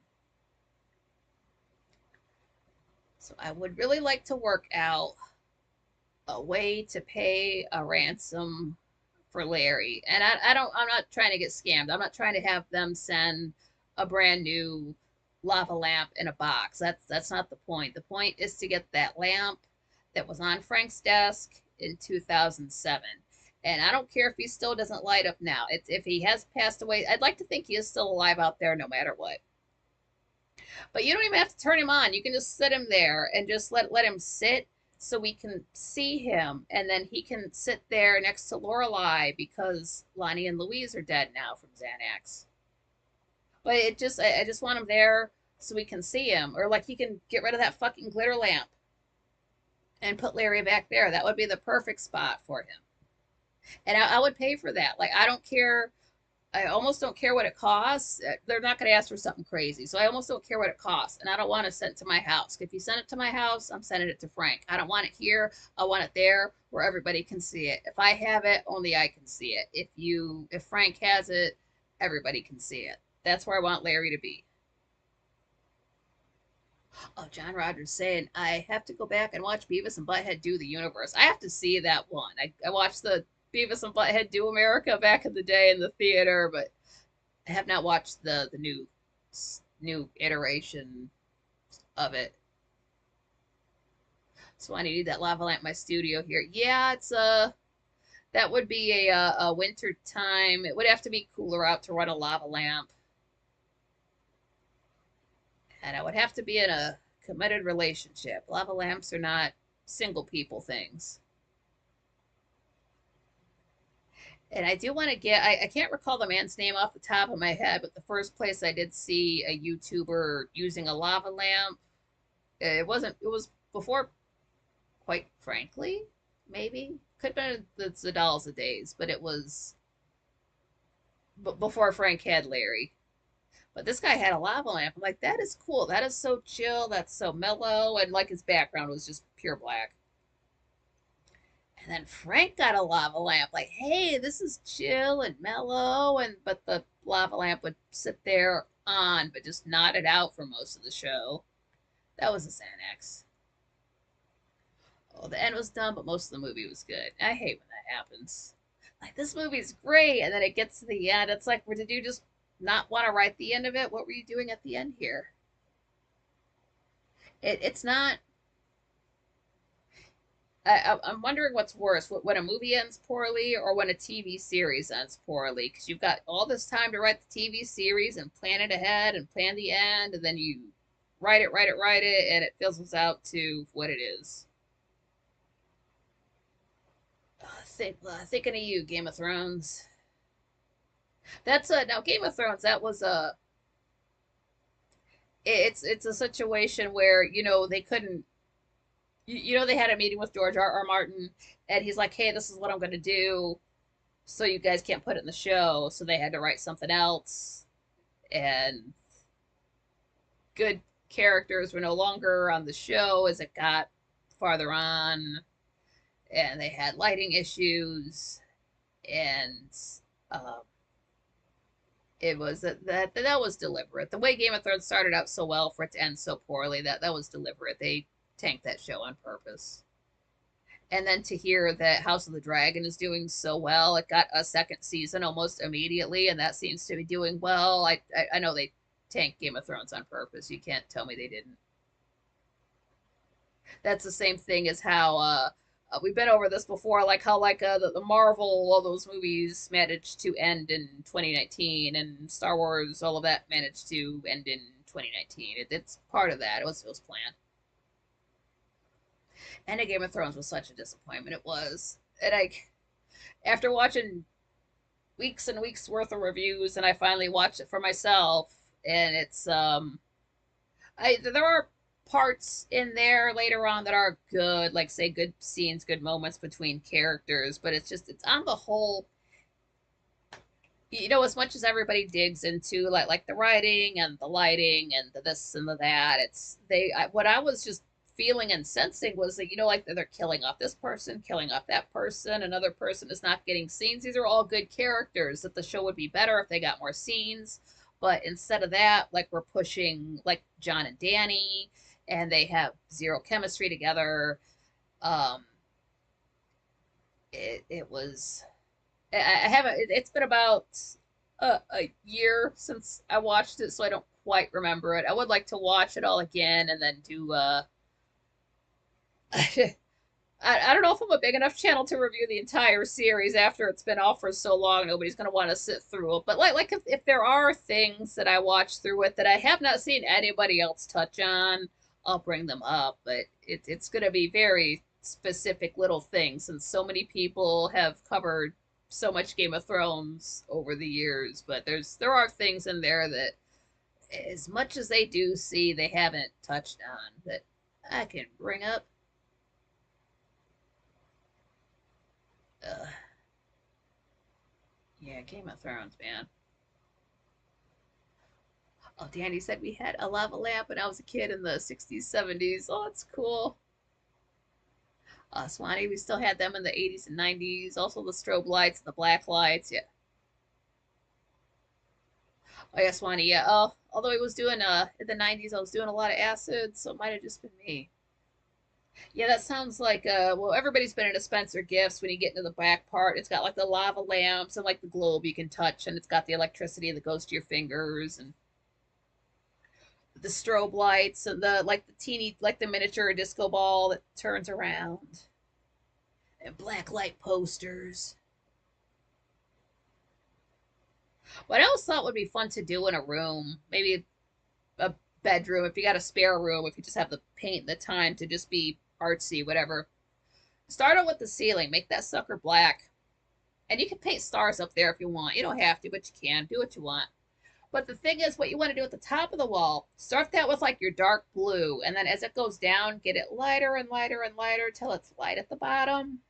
So I would really like to work out a way to pay a ransom for Larry. And I'm not trying to get scammed. I'm not trying to have them send a brand new lava lamp in a box. That's not the point. The point is to get that lamp that was on Frank's desk in 2007. And I don't care if he still doesn't light up now. If he has passed away, I'd like to think he is still alive out there no matter what. But you don't even have to turn him on. You can just sit him there and just let him sit so we can see him, and then he can sit there next to Lorelai because Lonnie and Louise are dead now from Xanax. But I just want him there so we can see him, or like he can get rid of that fucking glitter lamp and put Larry back there. That would be the perfect spot for him, and I would pay for that. Like I don't care. I almost don't care what it costs. They're not going to ask for something crazy. So I almost don't care what it costs. And I don't want to send it to my house. If you send it to my house, I'm sending it to Frank. I don't want it here. I want it there where everybody can see it. If I have it, only I can see it. If Frank has it, everybody can see it. That's where I want Larry to be. Oh, John Rogers saying, I have to go back and watch Beavis and Butthead Do the Universe. I have to see that one. I watched the Beavis and Butthead Do America back in the day in the theater, but I have not watched the new iteration of it. So I need that lava lamp in my studio here. Yeah, it's that would be a winter time. It would have to be cooler out to run a lava lamp. And I would have to be in a committed relationship. Lava lamps are not single people things. And I do want to I can't recall the man's name off the top of my head, but the first place I did see a YouTuber using a lava lamp, it was before, quite frankly, maybe. Could have been the Zadals of days, but it was before Frank had Larry. But this guy had a lava lamp. I'm like, that is cool. That is so chill. That's so mellow. And like his background was just pure black. And then Frank got a lava lamp. Like, hey, this is chill and mellow. And but the lava lamp would sit there on, but just nodded out for most of the show. That was a Xanax. Oh, the end was dumb, but most of the movie was good. I hate when that happens. Like, this movie's great, and then it gets to the end. It's like, did you just not want to write the end of it? What were you doing at the end here? It's not. I'm wondering what's worse, when a movie ends poorly or when a TV series ends poorly. Because you've got all this time to write the TV series and plan it ahead and plan the end, and then you write it, and it fizzles out to what it is. Thinking of you, Game of Thrones. That's now Game of Thrones. That was a. It's a situation where they couldn't. They had a meeting with George R. R. Martin, and he's like, "Hey, this is what I'm going to do, so you guys can't put it in the show." So they had to write something else, and good characters were no longer on the show as it got farther on, and they had lighting issues, and um, it was that was deliberate. The way Game of Thrones started out so well for it to end so poorly, that was deliberate. They tanked that show on purpose. And then to hear that House of the Dragon is doing so well, it got a second season almost immediately, and that seems to be doing well. I know they tanked Game of Thrones on purpose. You can't tell me they didn't. That's the same thing as how we've been over this before, like how the Marvel, all those movies managed to end in 2019, and Star Wars, all of that managed to end in 2019. It's part of that. It was planned. And a Game of Thrones was such a disappointment. It was, and after watching weeks and weeks worth of reviews, and I finally watched it for myself, and it's I there are parts in there later on that are good, like say good scenes, good moments between characters, but it's on the whole, as much as everybody digs into like the writing and the lighting and the this and the that, what I was just feeling and sensing was that like they're killing off this person, killing off that person, another person is not getting scenes. These are all good characters that the show would be better if they got more scenes, but instead of that, like we're pushing like John and Danny, and they have zero chemistry together. Um, it was. I haven't. It's been about a year since I watched it, so I don't quite remember it. I would like to watch it all again and then do I don't know if I'm a big enough channel to review the entire series after it's been off for so long. Nobody's gonna want to sit through it. But like if there are things that I watch through it that I have not seen anybody else touch on, I'll bring them up. But it's gonna be very specific little things, since so many people have covered so much Game of Thrones over the years. But there are things in there that, as much as they do see, they haven't touched on that I can bring up. Ugh. Yeah, Game of Thrones, man. Oh, Danny said we had a lava lamp when I was a kid in the 60s, 70s. Oh, that's cool. Swanee, we still had them in the 80s and 90s. Also the strobe lights, the black lights. Yeah. Oh, yeah, Swanee. Yeah. Oh, although I was doing, in the 90s, I was doing a lot of acid, so it might have just been me. Yeah, that sounds like, well, everybody's been in a Spencer Gifts. When you get into the back part, it's got like the lava lamps and like the globe you can touch, and it's got the electricity that goes to your fingers, and the strobe lights and the like the teeny like the miniature disco ball that turns around, and black light posters. What I always thought would be fun to do in a room, maybe a bedroom, if you got a spare room, if you just have the paint and the time to just be artsy, whatever. Start out with the ceiling, make that sucker black. And you can paint stars up there if you want. You don't have to, but you can. Do what you want. But the thing is, what you want to do at the top of the wall, start that with like your dark blue, and then as it goes down, get it lighter and lighter and lighter till it's light at the bottom.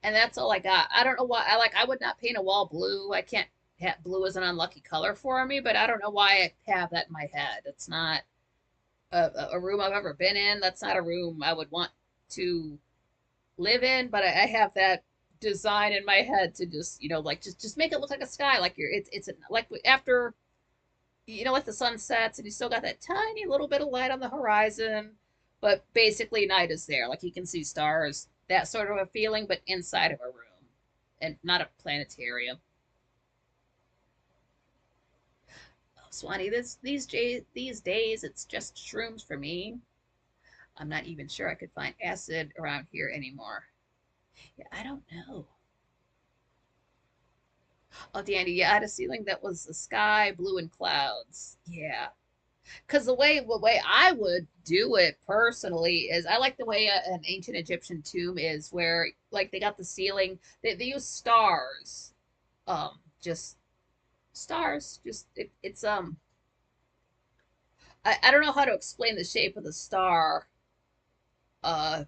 And that's all I got. I don't know why. I would not paint a wall blue. I can't have blue as an unlucky color for me, but I don't know why I have that in my head. It's not a room I've ever been in. That's not a room I would want to live in, but I have that design in my head to just, like just make it look like a sky, like it's like after, like the sun sets and you still got that tiny little bit of light on the horizon, but basically night is there, like you can see stars, that sort of a feeling, but inside of a room and not a planetarium. Oh, Swanee, these days it's just shrooms for me. I'm not even sure I could find acid around here anymore. Yeah, I don't know. Oh, Danny, yeah, I had a ceiling that was the sky, blue, and clouds. Yeah, because the way I would do it personally is I like the way an ancient Egyptian tomb is, where like they got the ceiling, they use stars, just stars. Just it's I don't know how to explain the shape of the star. Uh,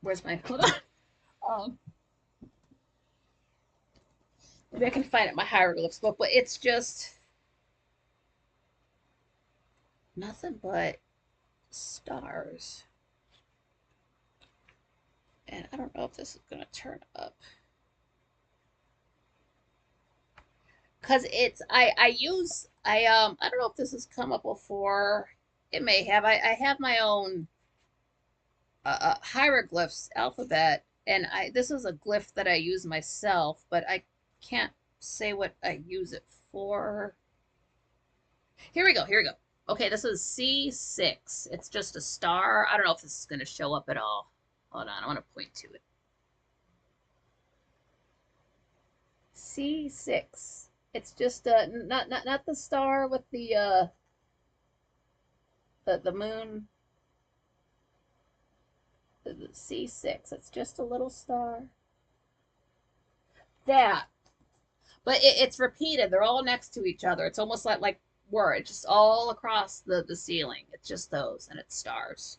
where's my hold on? Um, maybe I can find it in my hieroglyphs book, but it's just nothing but stars. And I don't know if this is gonna turn up. Cause I don't know if this has come up before. It may have. I have my own hieroglyphs alphabet, and I this is a glyph that I use myself, but I can't say what I use it for. Here we go. Here we go. Okay, this is C6. It's just a star. I don't know if this is going to show up at all. Hold on, I want to point to it. C6. It's just not the star with the moon. The C6. It's just a little star. That. But it's repeated. They're all next to each other. It's almost like words, just all across the ceiling. It's just those, and it's stars.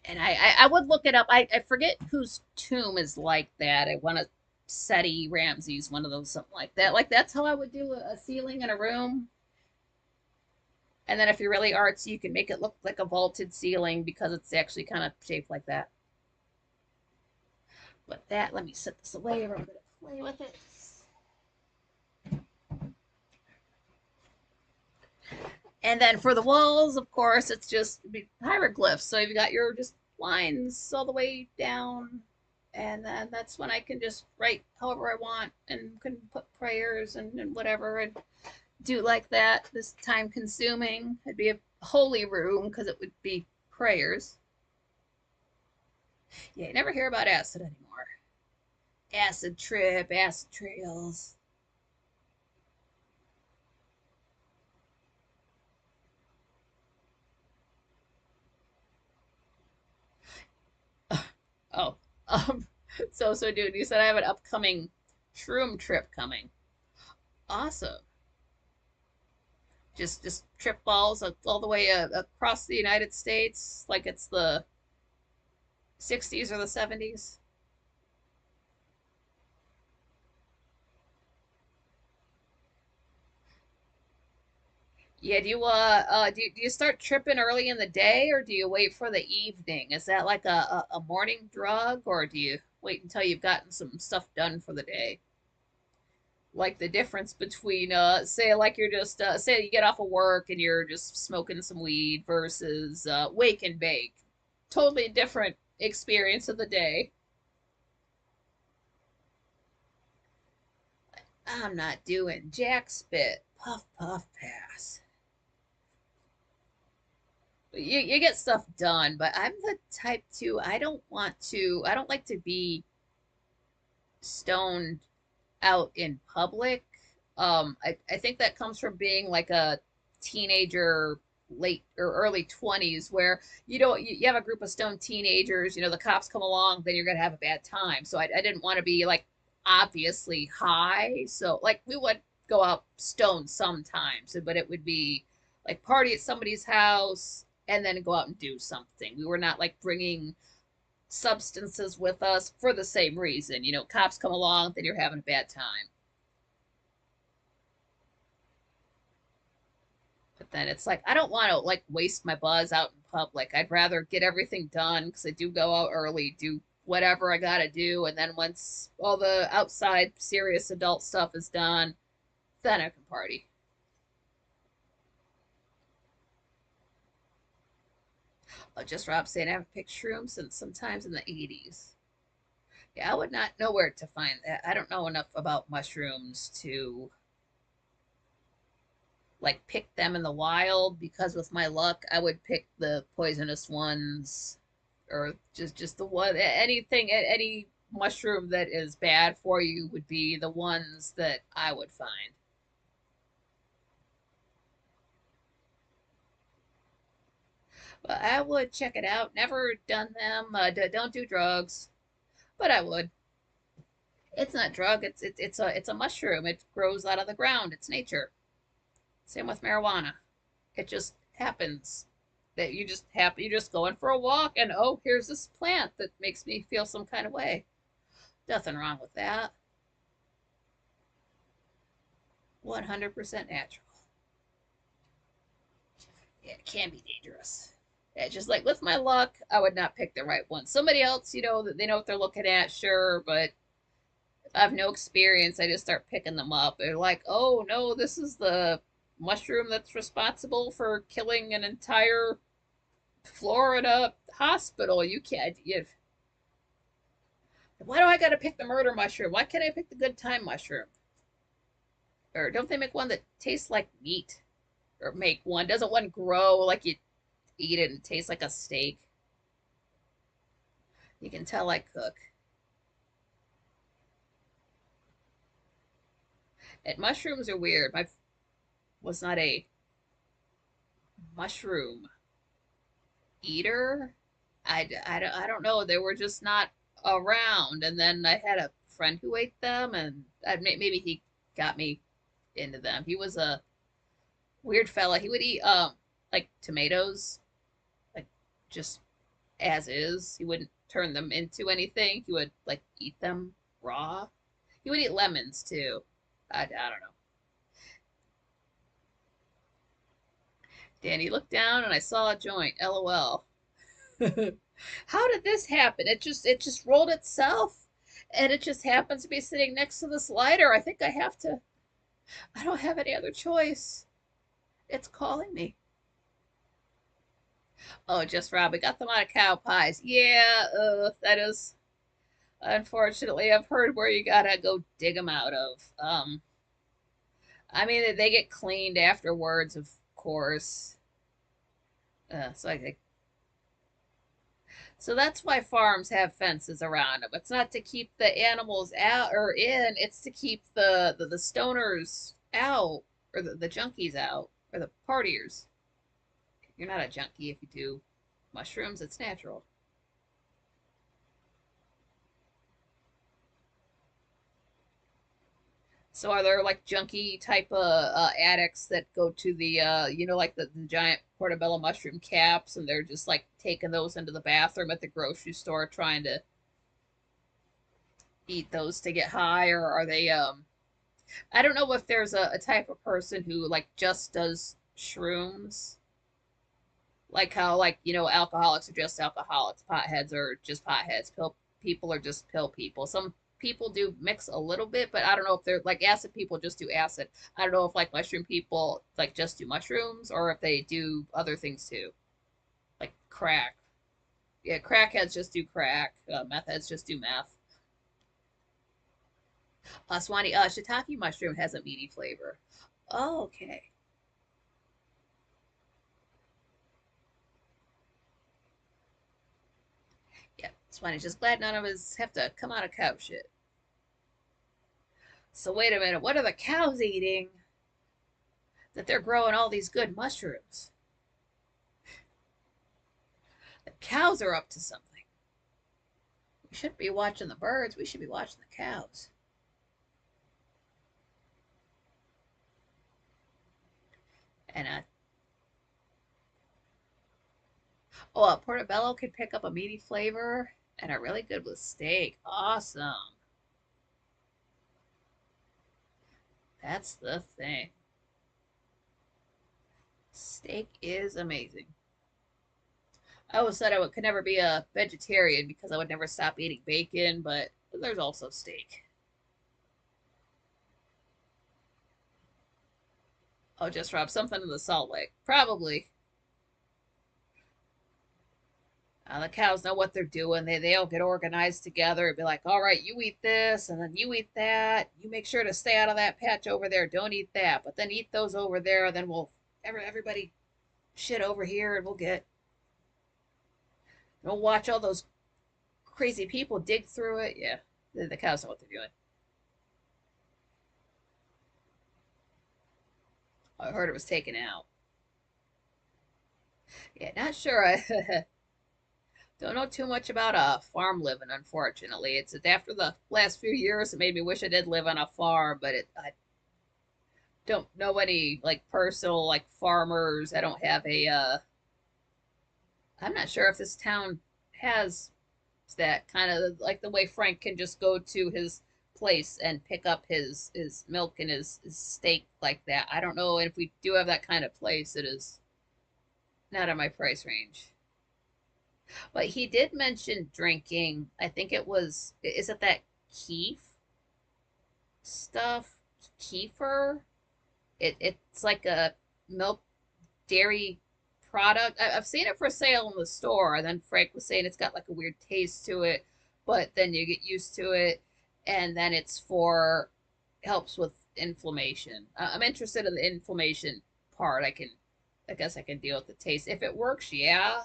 And I would look it up. I forget whose tomb is like that. I want to Seti Ramsey's one of those, something like that. Like that's how I would do a ceiling in a room. And then if you're really artsy, you can make it look like a vaulted ceiling because it's actually kind of shaped like that. But that, let me set this away or I'm going to play with it. And then for the walls, of course, it's just hieroglyphs. So you've got your just lines all the way down. And then that's when I can just write however I want and can put prayers and whatever and do like that. This time consuming. It'd be holy room because it would be prayers. Yeah, you never hear about acid anymore. Acid trip, acid trails. Oh, um, so dude, you said I have an upcoming shroom trip coming. Awesome. Just trip balls all the way across the United States, like it's the 60s or the 70s. Yeah, do you start tripping early in the day or do you wait for the evening? Is that like a morning drug or do you wait until you've gotten some stuff done for the day? Like the difference between say like you're just say you get off of work and you're just smoking some weed versus wake and bake. Totally different experience of the day. I'm not doing jack spit. Puff puff pass. You get stuff done, but I'm the type to I don't like to be stoned out in public. I think that comes from being like a teenager, late or early 20s, where you have a group of stoned teenagers, the cops come along, then you're gonna have a bad time. So I didn't want to be like obviously high. So like we would go out stoned sometimes, but it would be like party at somebody's house and then go out and do something. We were not like bringing substances with us for the same reason. Cops come along, then you're having a bad time. But then it's like I don't want to like waste my buzz out in public. I'd rather get everything done because I do go out early, do whatever I gotta do, and then once all the outside serious adult stuff is done, then I can party. Just Rob saying I haven't picked shrooms since sometimes in the 80s. Yeah, I would not know where to find that. I don't know enough about mushrooms to like pick them in the wild because with my luck I would pick the poisonous ones or just the one anything any mushroom that is bad for you would be the ones that I would find. But I would check it out. Never done them. Don't do drugs, but I would. It's not drug. It's a mushroom. It grows out of the ground. It's nature. Same with marijuana. It just happens that you're just going for a walk and oh, here's this plant that makes me feel some kind of way. Nothing wrong with that. 100% natural. Yeah, it can be dangerous. Yeah, just like with my luck, I would not pick the right one. Somebody else, that they know what they're looking at, sure, but I have no experience. I just start picking them up. They're like, oh no, this is the mushroom that's responsible for killing an entire Florida hospital. You can't. Why do I got to pick the murder mushroom? Why can't I pick the good time mushroom? Or don't they make one that tastes like meat? Or make one? Doesn't one grow like you eat it and taste like a steak? You can tell I cook. And mushrooms are weird. I was not a mushroom eater. I don't know. They were just not around. And then I had a friend who ate them, and maybe he got me into them. He was a weird fella. He would eat like tomatoes, like just as is. He wouldn't turn them into anything. He would like eat them raw. He would eat lemons too. I don't know. Danny looked down and I saw a joint. LOL. How did this happen? It just rolled itself and it just happens to be sitting next to the slider. I think I don't have any other choice. It's calling me. Oh, just Rob, we got them out of cow pies. Yeah, that is unfortunately I've heard where you gotta go dig them out of. I mean they get cleaned afterwards, of course. So I think so that's why farms have fences around them. It's not to keep the animals out or in, it's to keep the stoners out or the junkies out or the partiers. You're not a junkie if you do mushrooms, it's natural. So are there like junkie type of addicts that go to the like the giant portobello mushroom caps and they're just like taking those into the bathroom at the grocery store trying to eat those to get high, or are they I don't know if there's a type of person who like just does shrooms, like how like alcoholics are just alcoholics, potheads are just potheads, pill people are just pill people. Some people do mix a little bit, but I don't know if they're like acid people just do acid. I don't know if like mushroom people like just do mushrooms or if they do other things too, like crack. Yeah, crackheads just do crack. Meth heads just do meth. Swanee, shiitake mushroom has a meaty flavor. Oh, okay. Yeah, Swanee's just glad none of us have to come out of cow shit. So wait a minute, what are the cows eating that they're growing all these good mushrooms? The cows are up to something. We shouldn't be watching the birds, we should be watching the cows. And portobello could pick up a meaty flavor and are really good with steak. Awesome. That's the thing. Steak is amazing. I always said could never be a vegetarian because I would never stop eating bacon, but there's also steak. Oh, just Rob, something in the Salt Lake. Probably. The cows know what they're doing. They all get organized together and be like, all right, you eat this, and then you eat that. You make sure to stay out of that patch over there. Don't eat that, but then eat those over there. Then everybody shit over here, and we'll watch all those crazy people dig through it. Yeah, the cows know what they're doing. I heard it was taken out. Yeah, not sure. I don't know too much about farm living, unfortunately. It's after the last few years, it made me wish I did live on a farm, but I don't know any like personal like farmers. I don't have a. I'm not sure if this town has that kind of like the way Frank can just go to his place and pick up his milk and his steak like that. I don't know if we do have that kind of place. It is not in my price range. But he did mention drinking. I think it was, is it that keef stuff? Kefir? It's like a milk dairy product. I've seen it for sale in the store. And then Frank was saying it's got like a weird taste to it, but then you get used to it. And then it's for, helps with inflammation. I'm interested in the inflammation part. I guess I can deal with the taste. If it works, yeah.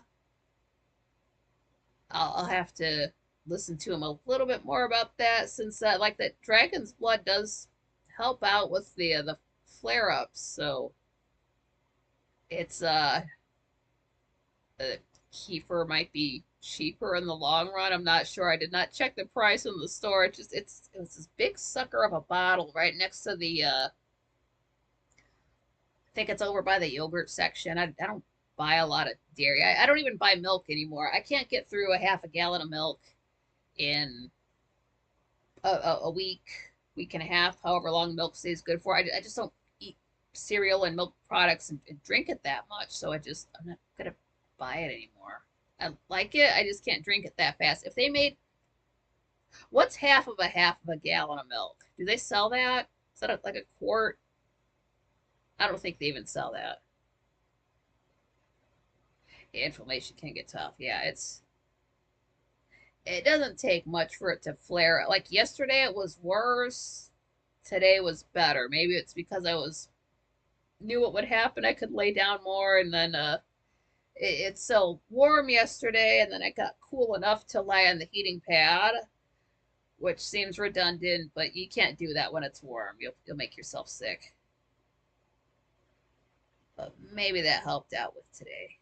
I'll have to listen to him a little bit more about that since like that dragon's blood does help out with the flare ups. So it's the kefir might be cheaper in the long run. I'm not sure. I did not check the price in the store. It was this big sucker of a bottle right next to the I think it's over by the yogurt section. I don't buy a lot of dairy. I don't even buy milk anymore. I can't get through a half a gallon of milk in a week and a half, however long milk stays good for. I just don't eat cereal and milk products and drink it that much. So I'm not gonna buy it anymore. I like it. I just can't drink it that fast. If they made what's half of a gallon of milk? Do they sell that? Is that like a quart? I don't think they even sell that. Yeah, inflammation can get tough. Yeah, it doesn't take much for it to flare. Like yesterday it was worse. Today was better. Maybe it's because I was knew what would happen. I could lay down more and then It's so warm yesterday, and then it got cool enough to lie on the heating pad, which seems redundant, but you can't do that when it's warm. You'll make yourself sick. But maybe that helped out with today.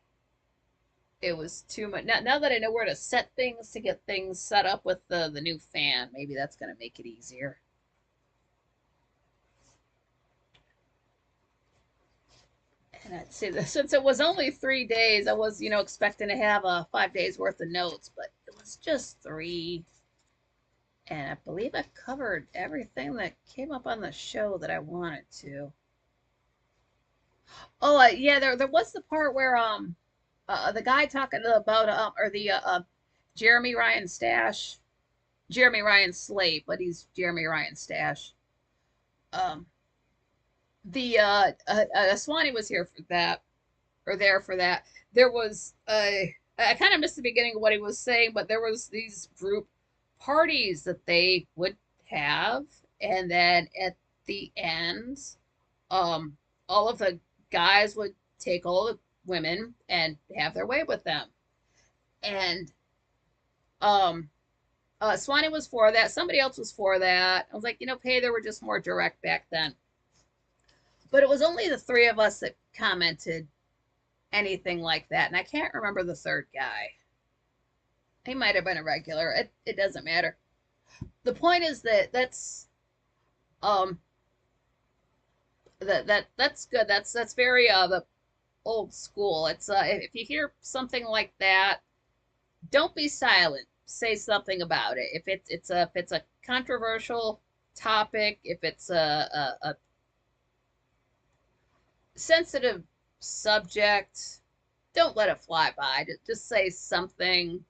It was too much. Now that I know where to set things to get things set up with the new fan, maybe that's going to make it easier. And I'd say that since it was only 3 days, I was, expecting to have 5 days worth of notes, but it was just three. And I believe I covered everything that came up on the show that I wanted to. Oh, yeah, there was the part where the guy talking about or the Jeremy Ryan Stash, Jeremy Ryan Slate, but he's Jeremy Ryan Stash. Um, the Swanee was here for that, or there for that. There was I kind of missed the beginning of what he was saying, but there was these group parties that they would have, and then at the end, um, all of the guys would take all the women and have their way with them. And um, Swanee was for that. Somebody else was for that. I was like, hey, they were just more direct back then. But it was only the three of us that commented anything like that. And I can't remember the third guy. He might have been a regular. It doesn't matter. The point is that's um that's good. That's very the old school. It's if you hear something like that, don't be silent. Say something about it. If it's a controversial topic, if it's a sensitive subject, don't let it fly by. Just say something.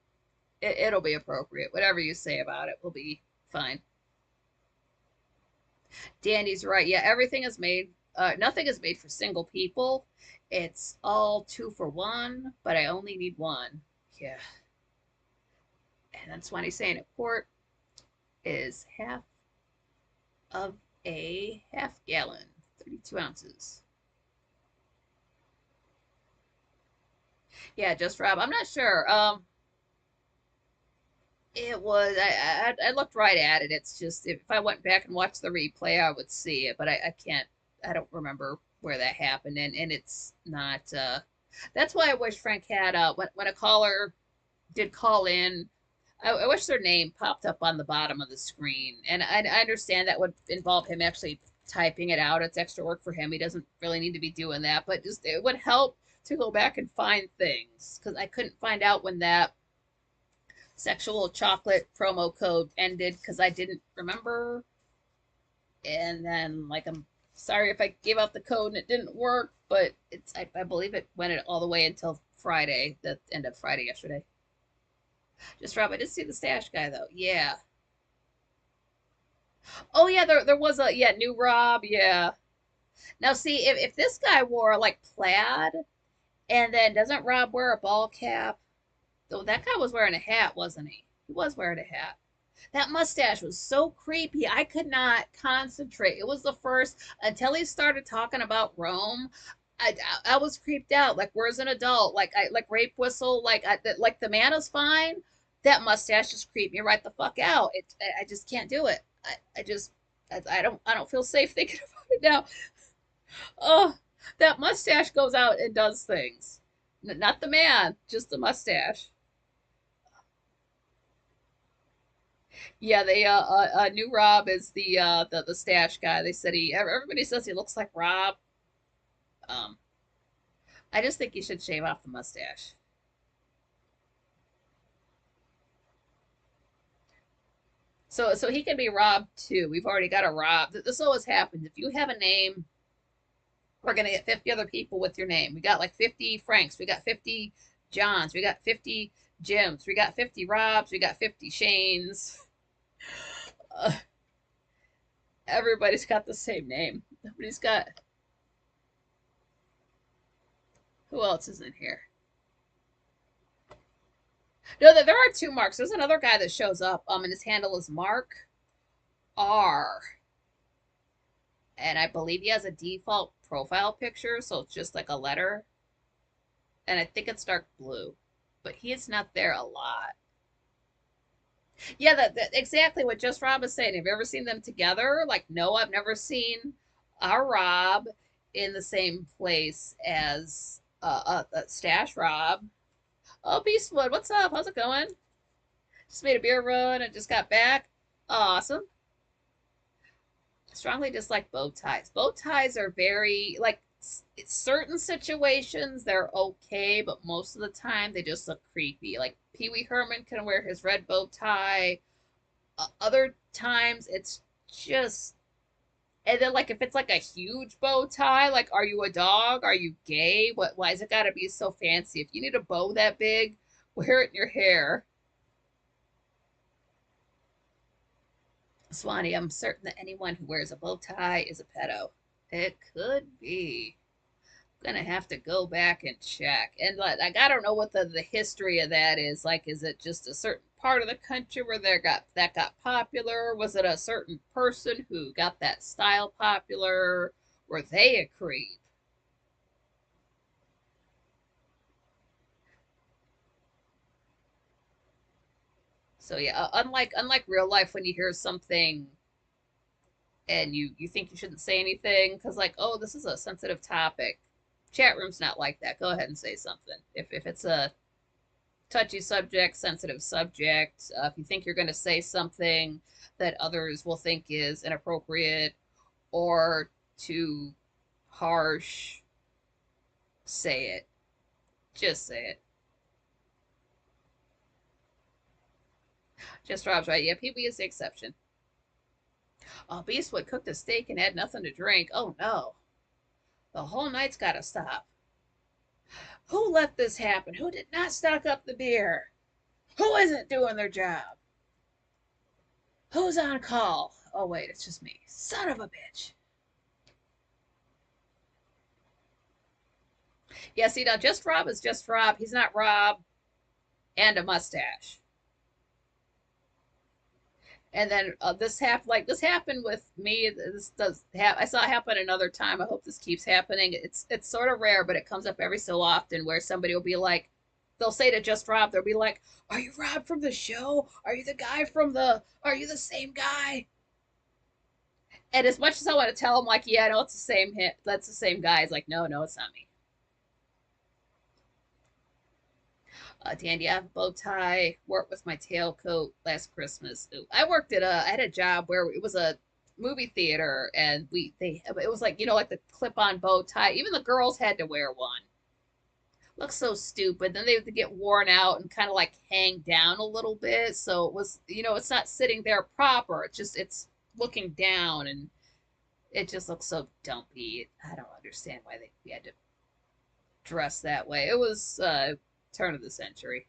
It'll be appropriate. Whatever you say about it will be fine. Dandy's right. Yeah, everything is made. Nothing is made for single people. It's all two for one, but I only need one. Yeah. And that's when he's saying a quart is half of a half gallon, 32 ounces. Yeah, just Rob. I'm not sure. It was I looked right at it. It's just if I went back and watched the replay, I would see it, but I can't. I don't remember where that happened, and it's not. That's why I wish Frank had when a caller did call in. I wish their name popped up on the bottom of the screen, and I understand that would involve him actually typing it out. It's extra work for him. He doesn't really need to be doing that, but just it would help to go back and find things because I couldn't find out when that sexual chocolate promo code ended because I didn't remember. And then, like, I'm sorry if I gave out the code and it didn't work, but I believe it went all the way until Friday, the end of Friday yesterday. Just Rob, I did see the stash guy though. Yeah. Oh yeah, there was a new Rob. Yeah. Now see if this guy wore like plaid, and then doesn't Rob wear a ball cap? Though that guy was wearing a hat, wasn't he? He was wearing a hat. That mustache was so creepy. I could not concentrate. It was the first until he started talking about Rome. I was creeped out. Like, where's an adult? Like, like rape whistle. Like the man is fine. That mustache just creeped me right the fuck out. I just can't do it. I just I don't feel safe thinking about it now. Oh, that mustache goes out and does things. Not the man, just the mustache. Yeah, they new Rob is the stash guy. They said everybody says he looks like Rob. Um, I just think he should shave off the mustache. So he can be Rob too. We've already got a Rob. This always happens. If you have a name, we're gonna get 50 other people with your name. We got like 50 Franks. We got 50 Johns. We got 50 Jims. We got 50 Robs. We got 50 Shanes. Uh, everybody's got the same name. Nobody's got. Who else is in here? No, there are two Marks. There's another guy that shows up, and his handle is Mark R. And I believe he has a default profile picture, so it's just like a letter. and I think it's dark blue, but he is not there a lot. Yeah, that exactly what Just Rob is saying. Have you ever seen them together? Like, no, I've never seen our Rob in the same place as Stash Rob. Oh, Beastwood, what's up? How's it going? Just made a beer run and just got back. Awesome. Strongly dislike bow ties. Bow ties are very like certain situations they're okay, but most of the time they just look creepy. Like Pee Wee Herman can wear his red bow tie. Other times it's just and then like if it's like a huge bow tie, like are you a dog? Are you gay? What why is it gotta be so fancy? If you need a bow that big, wear it in your hair. Swanee, I'm certain that anyone who wears a bow tie is a pedo. It could be. Gonna have to go back and check. And like I don't know what the history of that is. Like, is it just a certain part of the country where that got popular? Was it a certain person who got that style popular? Were they a creep? So yeah, unlike real life when you hear something and you think you shouldn't say anything because like oh this is a sensitive topic. Chat room's not like that. Go ahead and say something. If it's a touchy subject, sensitive subject. If you think you're going to say something that others will think is inappropriate or too harsh, say it. Just say it. Just Rob's right. Yeah, PB is the exception. Oh, Beastwood cooked a steak and had nothing to drink. Oh no. The whole night's got to stop. Who let this happen? Who did not stock up the beer? Who isn't doing their job? Who's on call? Oh, wait, it's just me. Son of a bitch. Yeah, see, now Just Rob is Just Rob. He's not Rob and a mustache. And then this happened with me. This does I saw it happen another time. I hope this keeps happening. It's sort of rare, but it comes up every so often where somebody will be like, they'll say to Just Rob, they'll be like, "Are you Rob from the show? Are you the guy from the? Are you the same guy?" And as much as I want to tell him, like, yeah, no, it's the same hit. That's the same guy. It's like, no, no, it's not me. Dandy, I have a bow tie. Worked with my tailcoat last Christmas. Ooh, I worked at I had a job where it was a movie theater, and it was like like the clip-on bow tie. Even the girls had to wear one. Looks so stupid. Then they would get worn out and kind of like hang down a little bit. So it was, it's not sitting there proper. It's looking down, and it just looks so dumpy. I don't understand why we had to dress that way. It was turn of the century.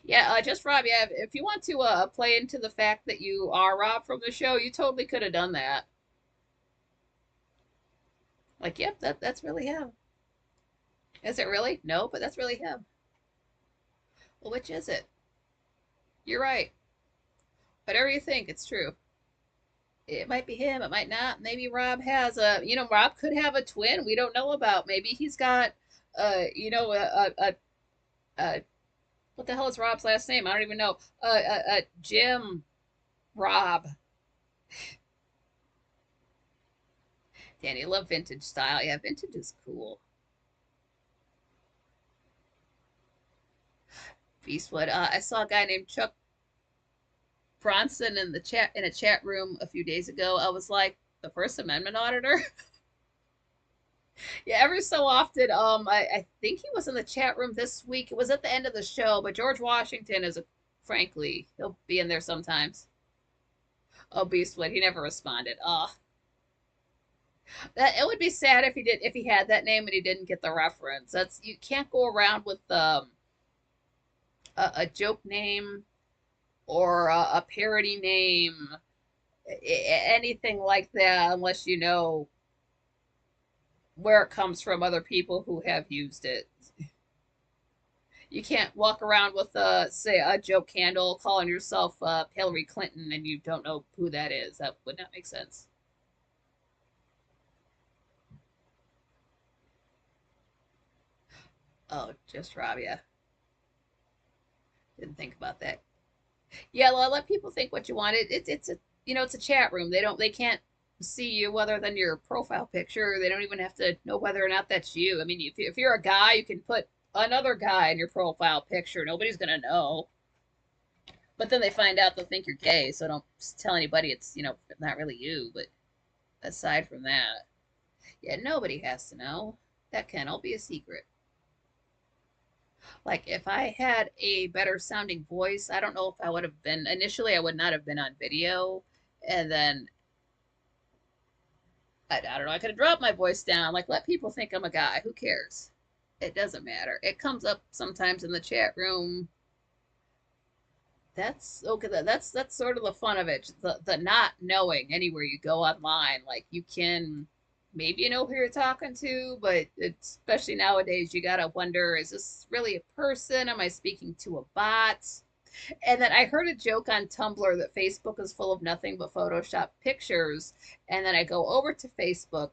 Yeah, just Rob. Yeah, if you want to play into the fact that you are Rob from the show, you totally could have done that. Like, yep, that's really him. Is it really? No, but that's really him. Well, which is it? You're right. Whatever you think, it's true. It might be him. It might not. Maybe Rob has Rob could have a twin we don't know about. Maybe he's got, a what the hell is Rob's last name? I don't even know. Jim Rob. Danny, love vintage style. Yeah, vintage is cool. Beastwood. I saw a guy named Chuck Bronson in a chat room a few days ago. I was like, the First Amendment auditor. Yeah, every so often, I think he was in the chat room this week. It was at the end of the show, but George Washington is frankly, he'll be in there sometimes. Oh, Beastwood, he never responded. Oh, that it would be sad if he had that name and he didn't get the reference. That's you can't go around with a joke name or a parody name, anything like that, unless you know where it comes from other people who have used it. You can't walk around with say a joke handle calling yourself Hillary Clinton and you don't know who that is. That would not make sense. Oh, just Rob, yeah. Didn't think about that. Yeah, well, let people think what you want. It's a it's a chat room. They can't see you other than your profile picture. They don't even have to know whether or not that's you. I mean, if you're a guy, you can put another guy in your profile picture. Nobody's gonna know. But then they find out they'll think you're gay, so don't tell anybody it's not really you. But aside from that, yeah, nobody has to know. That can all be a secret. Like if I had a better sounding voice, I don't know if I would have been initially I would not have been on video. And then I don't know, I could have dropped my voice down, like let people think I'm a guy. Who cares? It doesn't matter. It comes up sometimes in the chat room. That's okay. That's sort of the fun of it. The not knowing anywhere you go online. Like you can maybe you know who you're talking to, but it's, especially nowadays, you gotta wonder: is this really a person? Am I speaking to a bot? And then I heard a joke on Tumblr that Facebook is full of nothing but Photoshop pictures. And then I go over to Facebook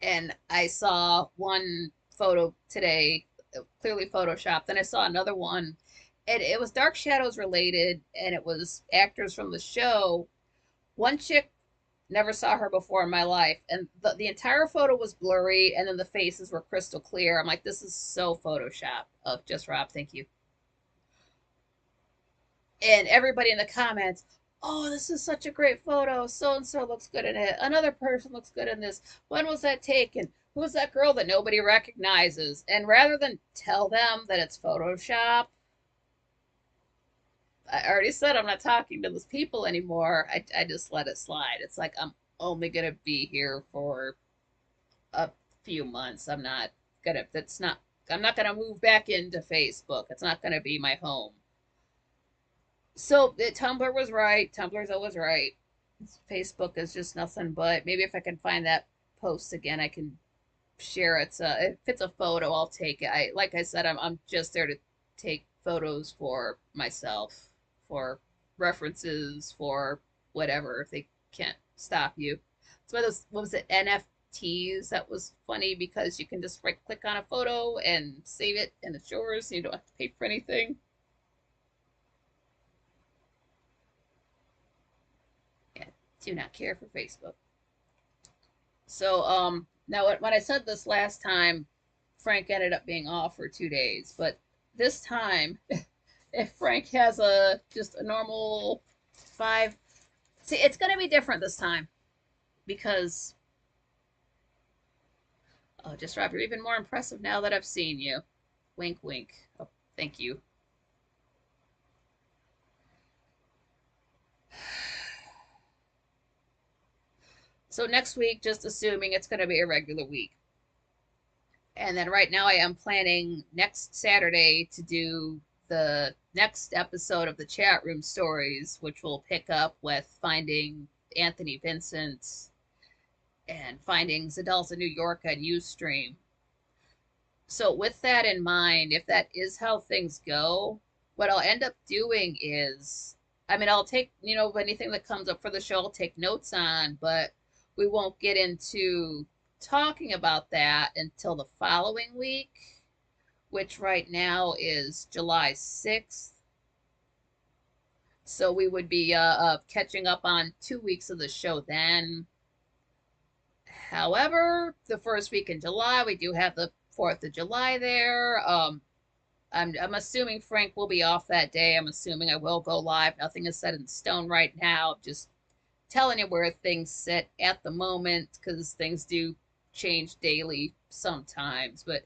and I saw one photo today, clearly photoshopped. Then I saw another one, and it was Dark Shadows related, and it was actors from the show. One chick, never saw her before in my life, and the entire photo was blurry, and then the faces were crystal clear. I'm like, this is so Photoshop. Oh, just Rob, thank you. And everybody in the comments, oh, this is such a great photo. So and so looks good in it. Another person looks good in this. When was that taken? Who's that girl that nobody recognizes? And rather than tell them that it's Photoshop, I already said I'm not talking to those people anymore. I just let it slide. It's like I'm only going to be here for a few months. That's not, I'm not going to move back into Facebook. It's not going to be my home. So Tumblr was right. Tumblr's always right. Facebook is just nothing but maybe if I can find that post again, I can share it. If it's a photo, I'll take it. I like I said, I'm just there to take photos for myself, for references, for whatever. If they can't stop you, that's why those what was it NFTs? That was funny because you can just right click on a photo and save it, and it's yours. And you don't have to pay for anything. Yeah, do not care for Facebook. So, now when I said this last time, Frank ended up being off for 2 days, but this time, if Frank has a just a normal five, see, it's gonna be different this time because oh, just Rob, you're even more impressive now that I've seen you. Wink, wink. Oh, thank you. So next week, just assuming it's gonna be a regular week. And then right now I am planning next Saturday to do the next episode of the chat room stories, which will pick up with finding Anthony Vincent and finding Zadelza New York on Ustream. So with that in mind, if that is how things go, what I'll end up doing is, I mean, I'll take, anything that comes up for the show, I'll take notes on, but we won't get into talking about that until the following week, which right now is July 6th. So we would be catching up on 2 weeks of the show then. However, the first week in July, we do have the 4th of July there. I'm assuming Frank will be off that day. I'm assuming I will go live. Nothing is set in stone right now. Just telling you where things sit at the moment because things do change daily sometimes. But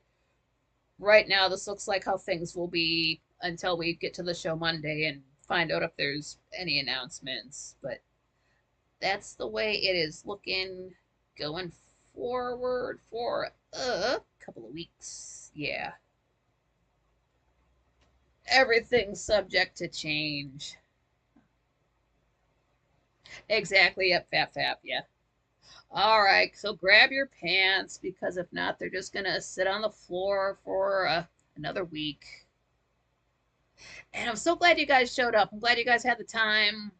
right now, this looks like how things will be until we get to the show Monday and find out if there's any announcements. But that's the way it is looking going forward for a couple of weeks. Yeah. Everything's subject to change. Exactly. Yep. Fap, fap. Yeah. All right. So grab your pants because if not, they're just going to sit on the floor for another week. And I'm so glad you guys showed up. I'm glad you guys had the time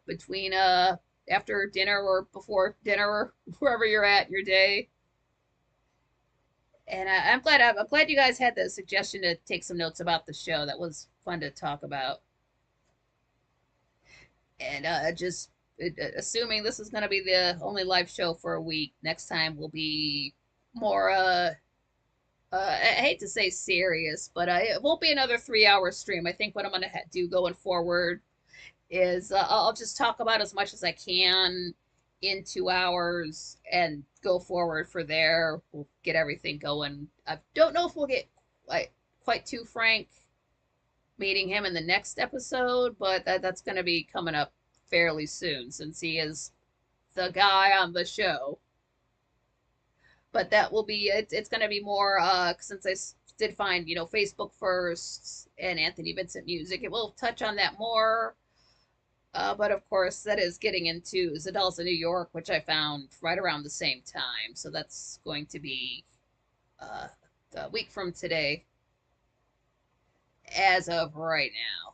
between after dinner or before dinner or wherever you're at in your day. And I'm glad you guys had the suggestion to take some notes about the show. That was fun to talk about. And just assuming this is going to be the only live show for a week, next time will be more I hate to say serious, but it won't be another 3 hour stream. I think what I'm going to do going forward is I'll just talk about as much as I can in 2 hours and go forward for there. We'll get everything going. I don't know if we'll get quite too frank meeting him in the next episode, but that's going to be coming up fairly soon since he is the guy on the show. But that will be it's going to be more since I did find Facebook first and Anthony Vincent music. It will touch on that more. But of course, that is getting into Zadell's in New York, which I found right around the same time. So that's going to be a week from today, as of right now.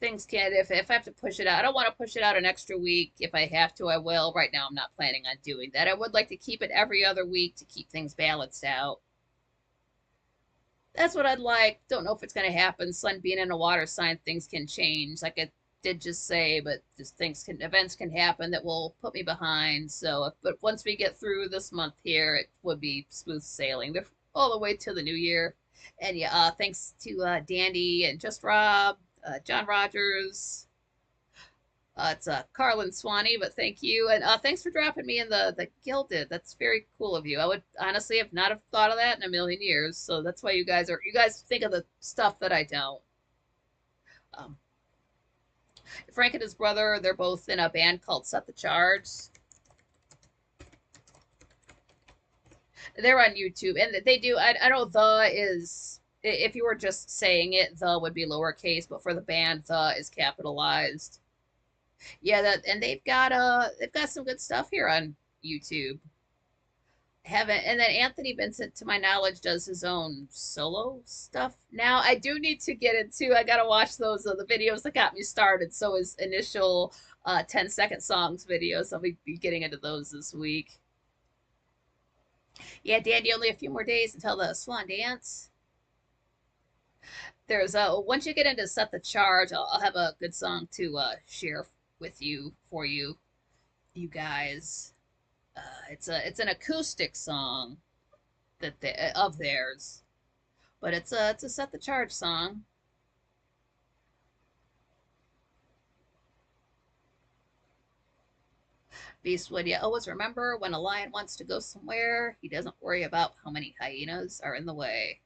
Things can, if I have to push it out, I don't want to push it out an extra week. If I have to, I will. Right now, I'm not planning on doing that. I would like to keep it every other week to keep things balanced out. That's what I'd like. Don't know if it's going to happen. Sun being in a water sign, things can change. Like I did just say, but just events can happen that will put me behind. So, but once we get through this month here, it would be smooth sailing all the way to the new year. And yeah, thanks to Dandy and Just Rob, John Rogers. It's Carlin Swanee, but thank you. And thanks for dropping me in the Gilded. That's very cool of you. I would honestly have not have thought of that in a million years. So that's why you guys think of the stuff that I don't. Frank and his brother, they're both in a band called Set the Charge. They're on YouTube, and they do. I know the is, if you were just saying it, the would be lowercase, but for the band, the is capitalized. Yeah, and they've got some good stuff here on YouTube. Haven't, and then Anthony Vincent, to my knowledge, does his own solo stuff now. I do need to get into. I gotta watch those the videos that got me started. So his initial 10-second songs videos. I'll be getting into those this week. Yeah, Dandy, only a few more days until the Swan Dance. There's once you get into Set the Charge, I'll have a good song to share with you you guys. It's an acoustic song of theirs, but it's a Set the Charge song. Beastwood, yeah. Always remember, when a lion wants to go somewhere, he doesn't worry about how many hyenas are in the way.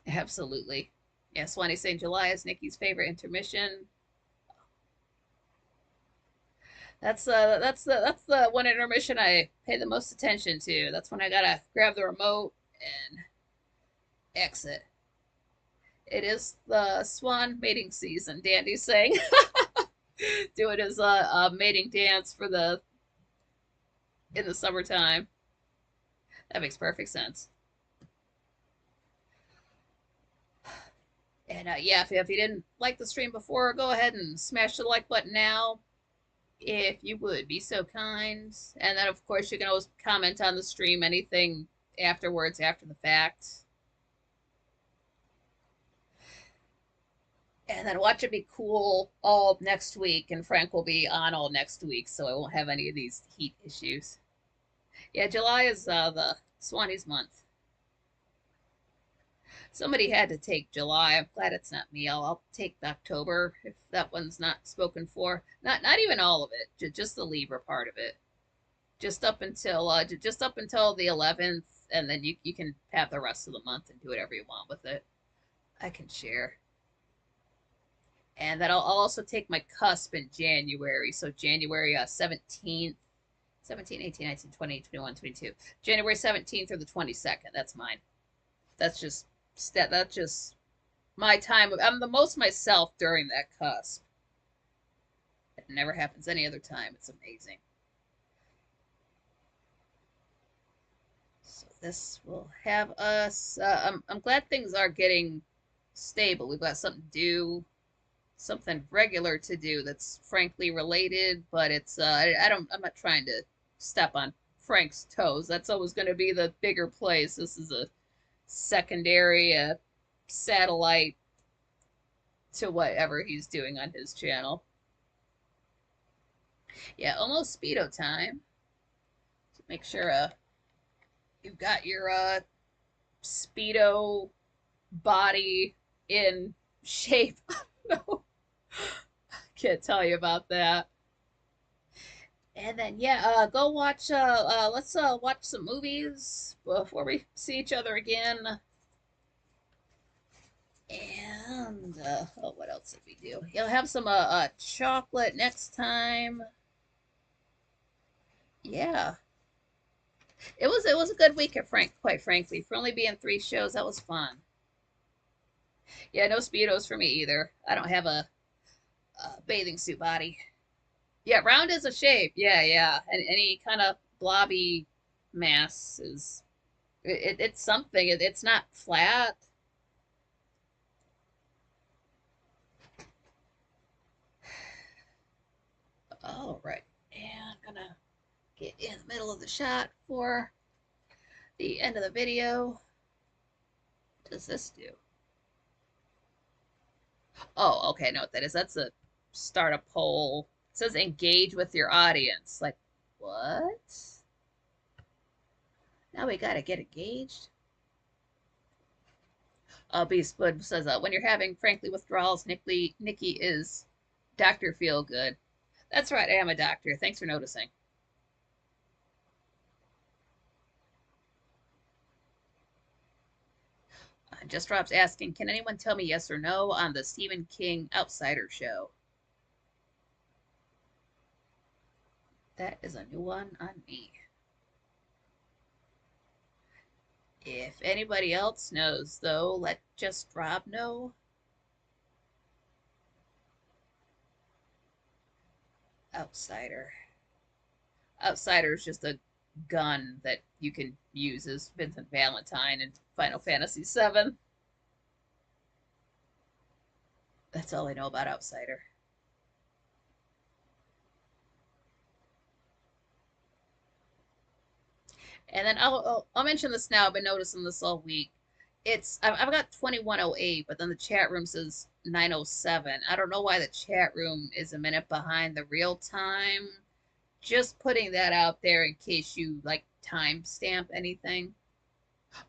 Absolutely. Yeah, Swanee saying July is Nikki's favorite intermission. That's the one intermission I pay the most attention to. That's when I gotta grab the remote and exit. It is the swan mating season, Dandy's saying. Doing his mating dance for in the summertime. That makes perfect sense. And yeah, if you didn't like the stream before, go ahead and smash the like button now, if you would be so kind. And then, of course, you can always comment on the stream, anything afterwards, after the fact. And then watch it be cool all next week, and Frank will be on all next week, so I won't have any of these heat issues. Yeah, July is the Swanee's month. Somebody had to take July. I'm glad it's not me. I'll take October if that one's not spoken for. Not even all of it, just the Libra part of it. Just up until the 11th, and then you can have the rest of the month and do whatever you want with it. I can share. And then I'll also take my cusp in January. So January 17th, 17, 18, 19, 20, 21, 22. January 17th or the 22nd. That's mine. That's just my time. I'm the most myself during that cusp. It never happens any other time. It's amazing. So this will have us. I'm glad things are getting stable. We've got something to do, something regular to do that's frankly related, but it's I don't I'm not trying to step on Frank's toes. That's always going to be the bigger place. This is a secondary satellite to whatever he's doing on his channel. Yeah, almost speedo time. So make sure you've got your speedo body in shape. No, can't tell you about that. And then yeah, go watch. Let's watch some movies before we see each other again. And oh, what else did we do? You'll have some chocolate next time. Yeah, it was a good week at Frank. Quite frankly, for only being 3 shows, that was fun. Yeah, no speedos for me either. I don't have a bathing suit body. Yeah, round is a shape. Yeah, yeah, and any kind of blobby mass is it's something. It's not flat. All right, and I'm gonna get in the middle of the shot for the end of the video. What does this do? Oh, okay, I know what that is. That's a start a poll. It says engage with your audience. Like, what? Now we gotta get engaged. Beast Bud says, when you're having frankly withdrawals, Nikki is Dr. Feelgood. That's right, I am a doctor. Thanks for noticing. Just Rob's asking, can anyone tell me yes or no on the Stephen King Outsider show? That is a new one on me. If anybody else knows, though, let Just Rob know. Outsider. Outsider is just a gun that you can use as Vincent Valentine in Final Fantasy VII. That's all I know about Outsider. And then I'll mention this now. I've been noticing this all week. I've got 2108, but then the chat room says 907. I don't know why the chat room is a minute behind the real time. Just putting that out there in case you like timestamp anything.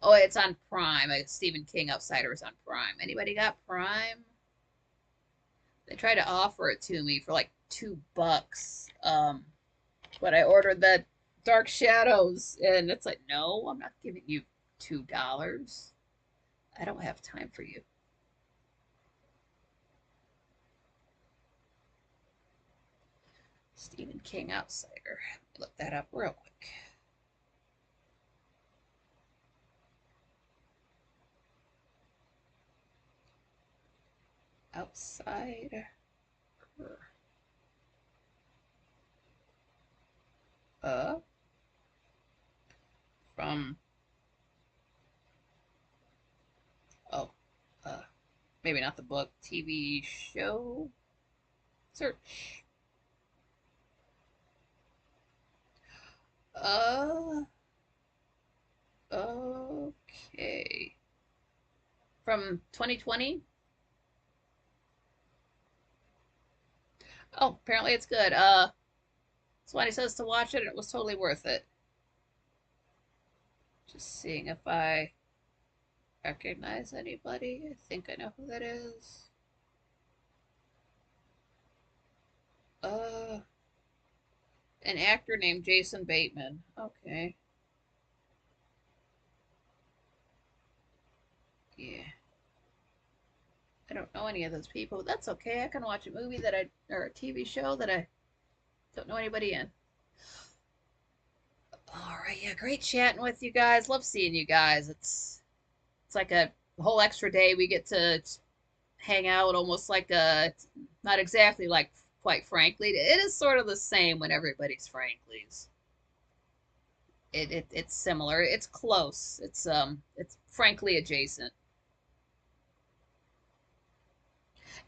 Oh, it's on Prime. Stephen King Outsider is on Prime. Anybody got Prime? They tried to offer it to me for like $2. But I ordered the Dark Shadows, and it's like, no, I'm not giving you $2. I don't have time for you. Stephen King Outsider. Look that up real quick. Outsider. From oh, maybe not the book, TV show. Search. Okay. From 2020. Oh, apparently it's good. Swanee says to watch it, and it was totally worth it. Just seeing if I recognize anybody. I think I know who that is. An actor named Jason Bateman. Okay. Yeah. I don't know any of those people. That's okay. I can watch a movie or a TV show that I don't know anybody in. All right, yeah, great chatting with you guys. Love seeing you guys. It's like a whole extra day we get to hang out, almost like not exactly like quite frankly. It is sort of the same when everybody's franklies. It's similar. It's close. It's frankly adjacent.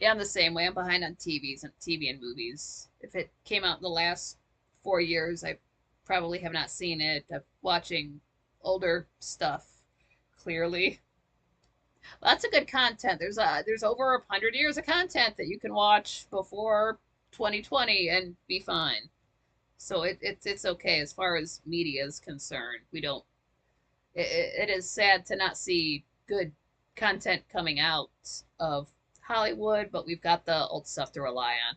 Yeah, I'm the same way. I'm behind on TV and movies. If it came out in the last 4 years, I probably have not seen it. I'm watching older stuff, clearly. Lots of good content. There's over 100 years of content that you can watch before 2020 and be fine. So it's okay as far as media is concerned. We don't. It is sad to not see good content coming out of Hollywood, but we've got the old stuff to rely on,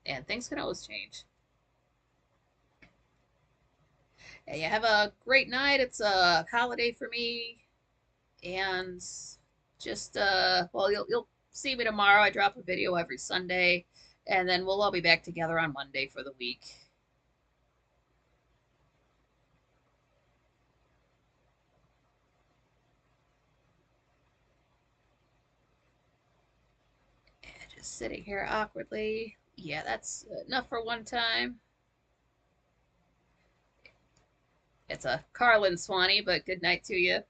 and things can always change. Yeah, you have a great night. It's a holiday for me, and just well, you'll see me tomorrow. I drop a video every Sunday, and then we'll all be back together on Monday for the week. And just sitting here awkwardly. Yeah, that's enough for one time. It's a Carlin Swanee, but good night to you.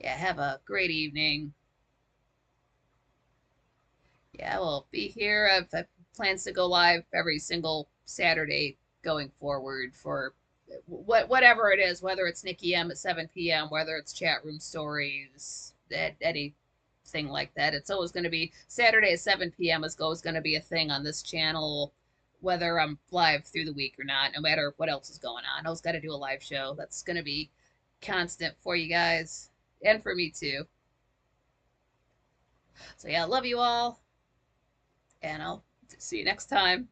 Yeah, have a great evening. Yeah, we'll be here. I've plans to go live every single Saturday going forward for whatever it is, whether it's Nikki M at 7 p.m., whether it's chat room stories, anything like that. It's always going to be Saturday at 7 p.m. is always going to be a thing on this channel, whether I'm live through the week or not, no matter what else is going on. I always got to do a live show. That's going to be constant for you guys and for me too. So yeah, love you all, and I'll see you next time.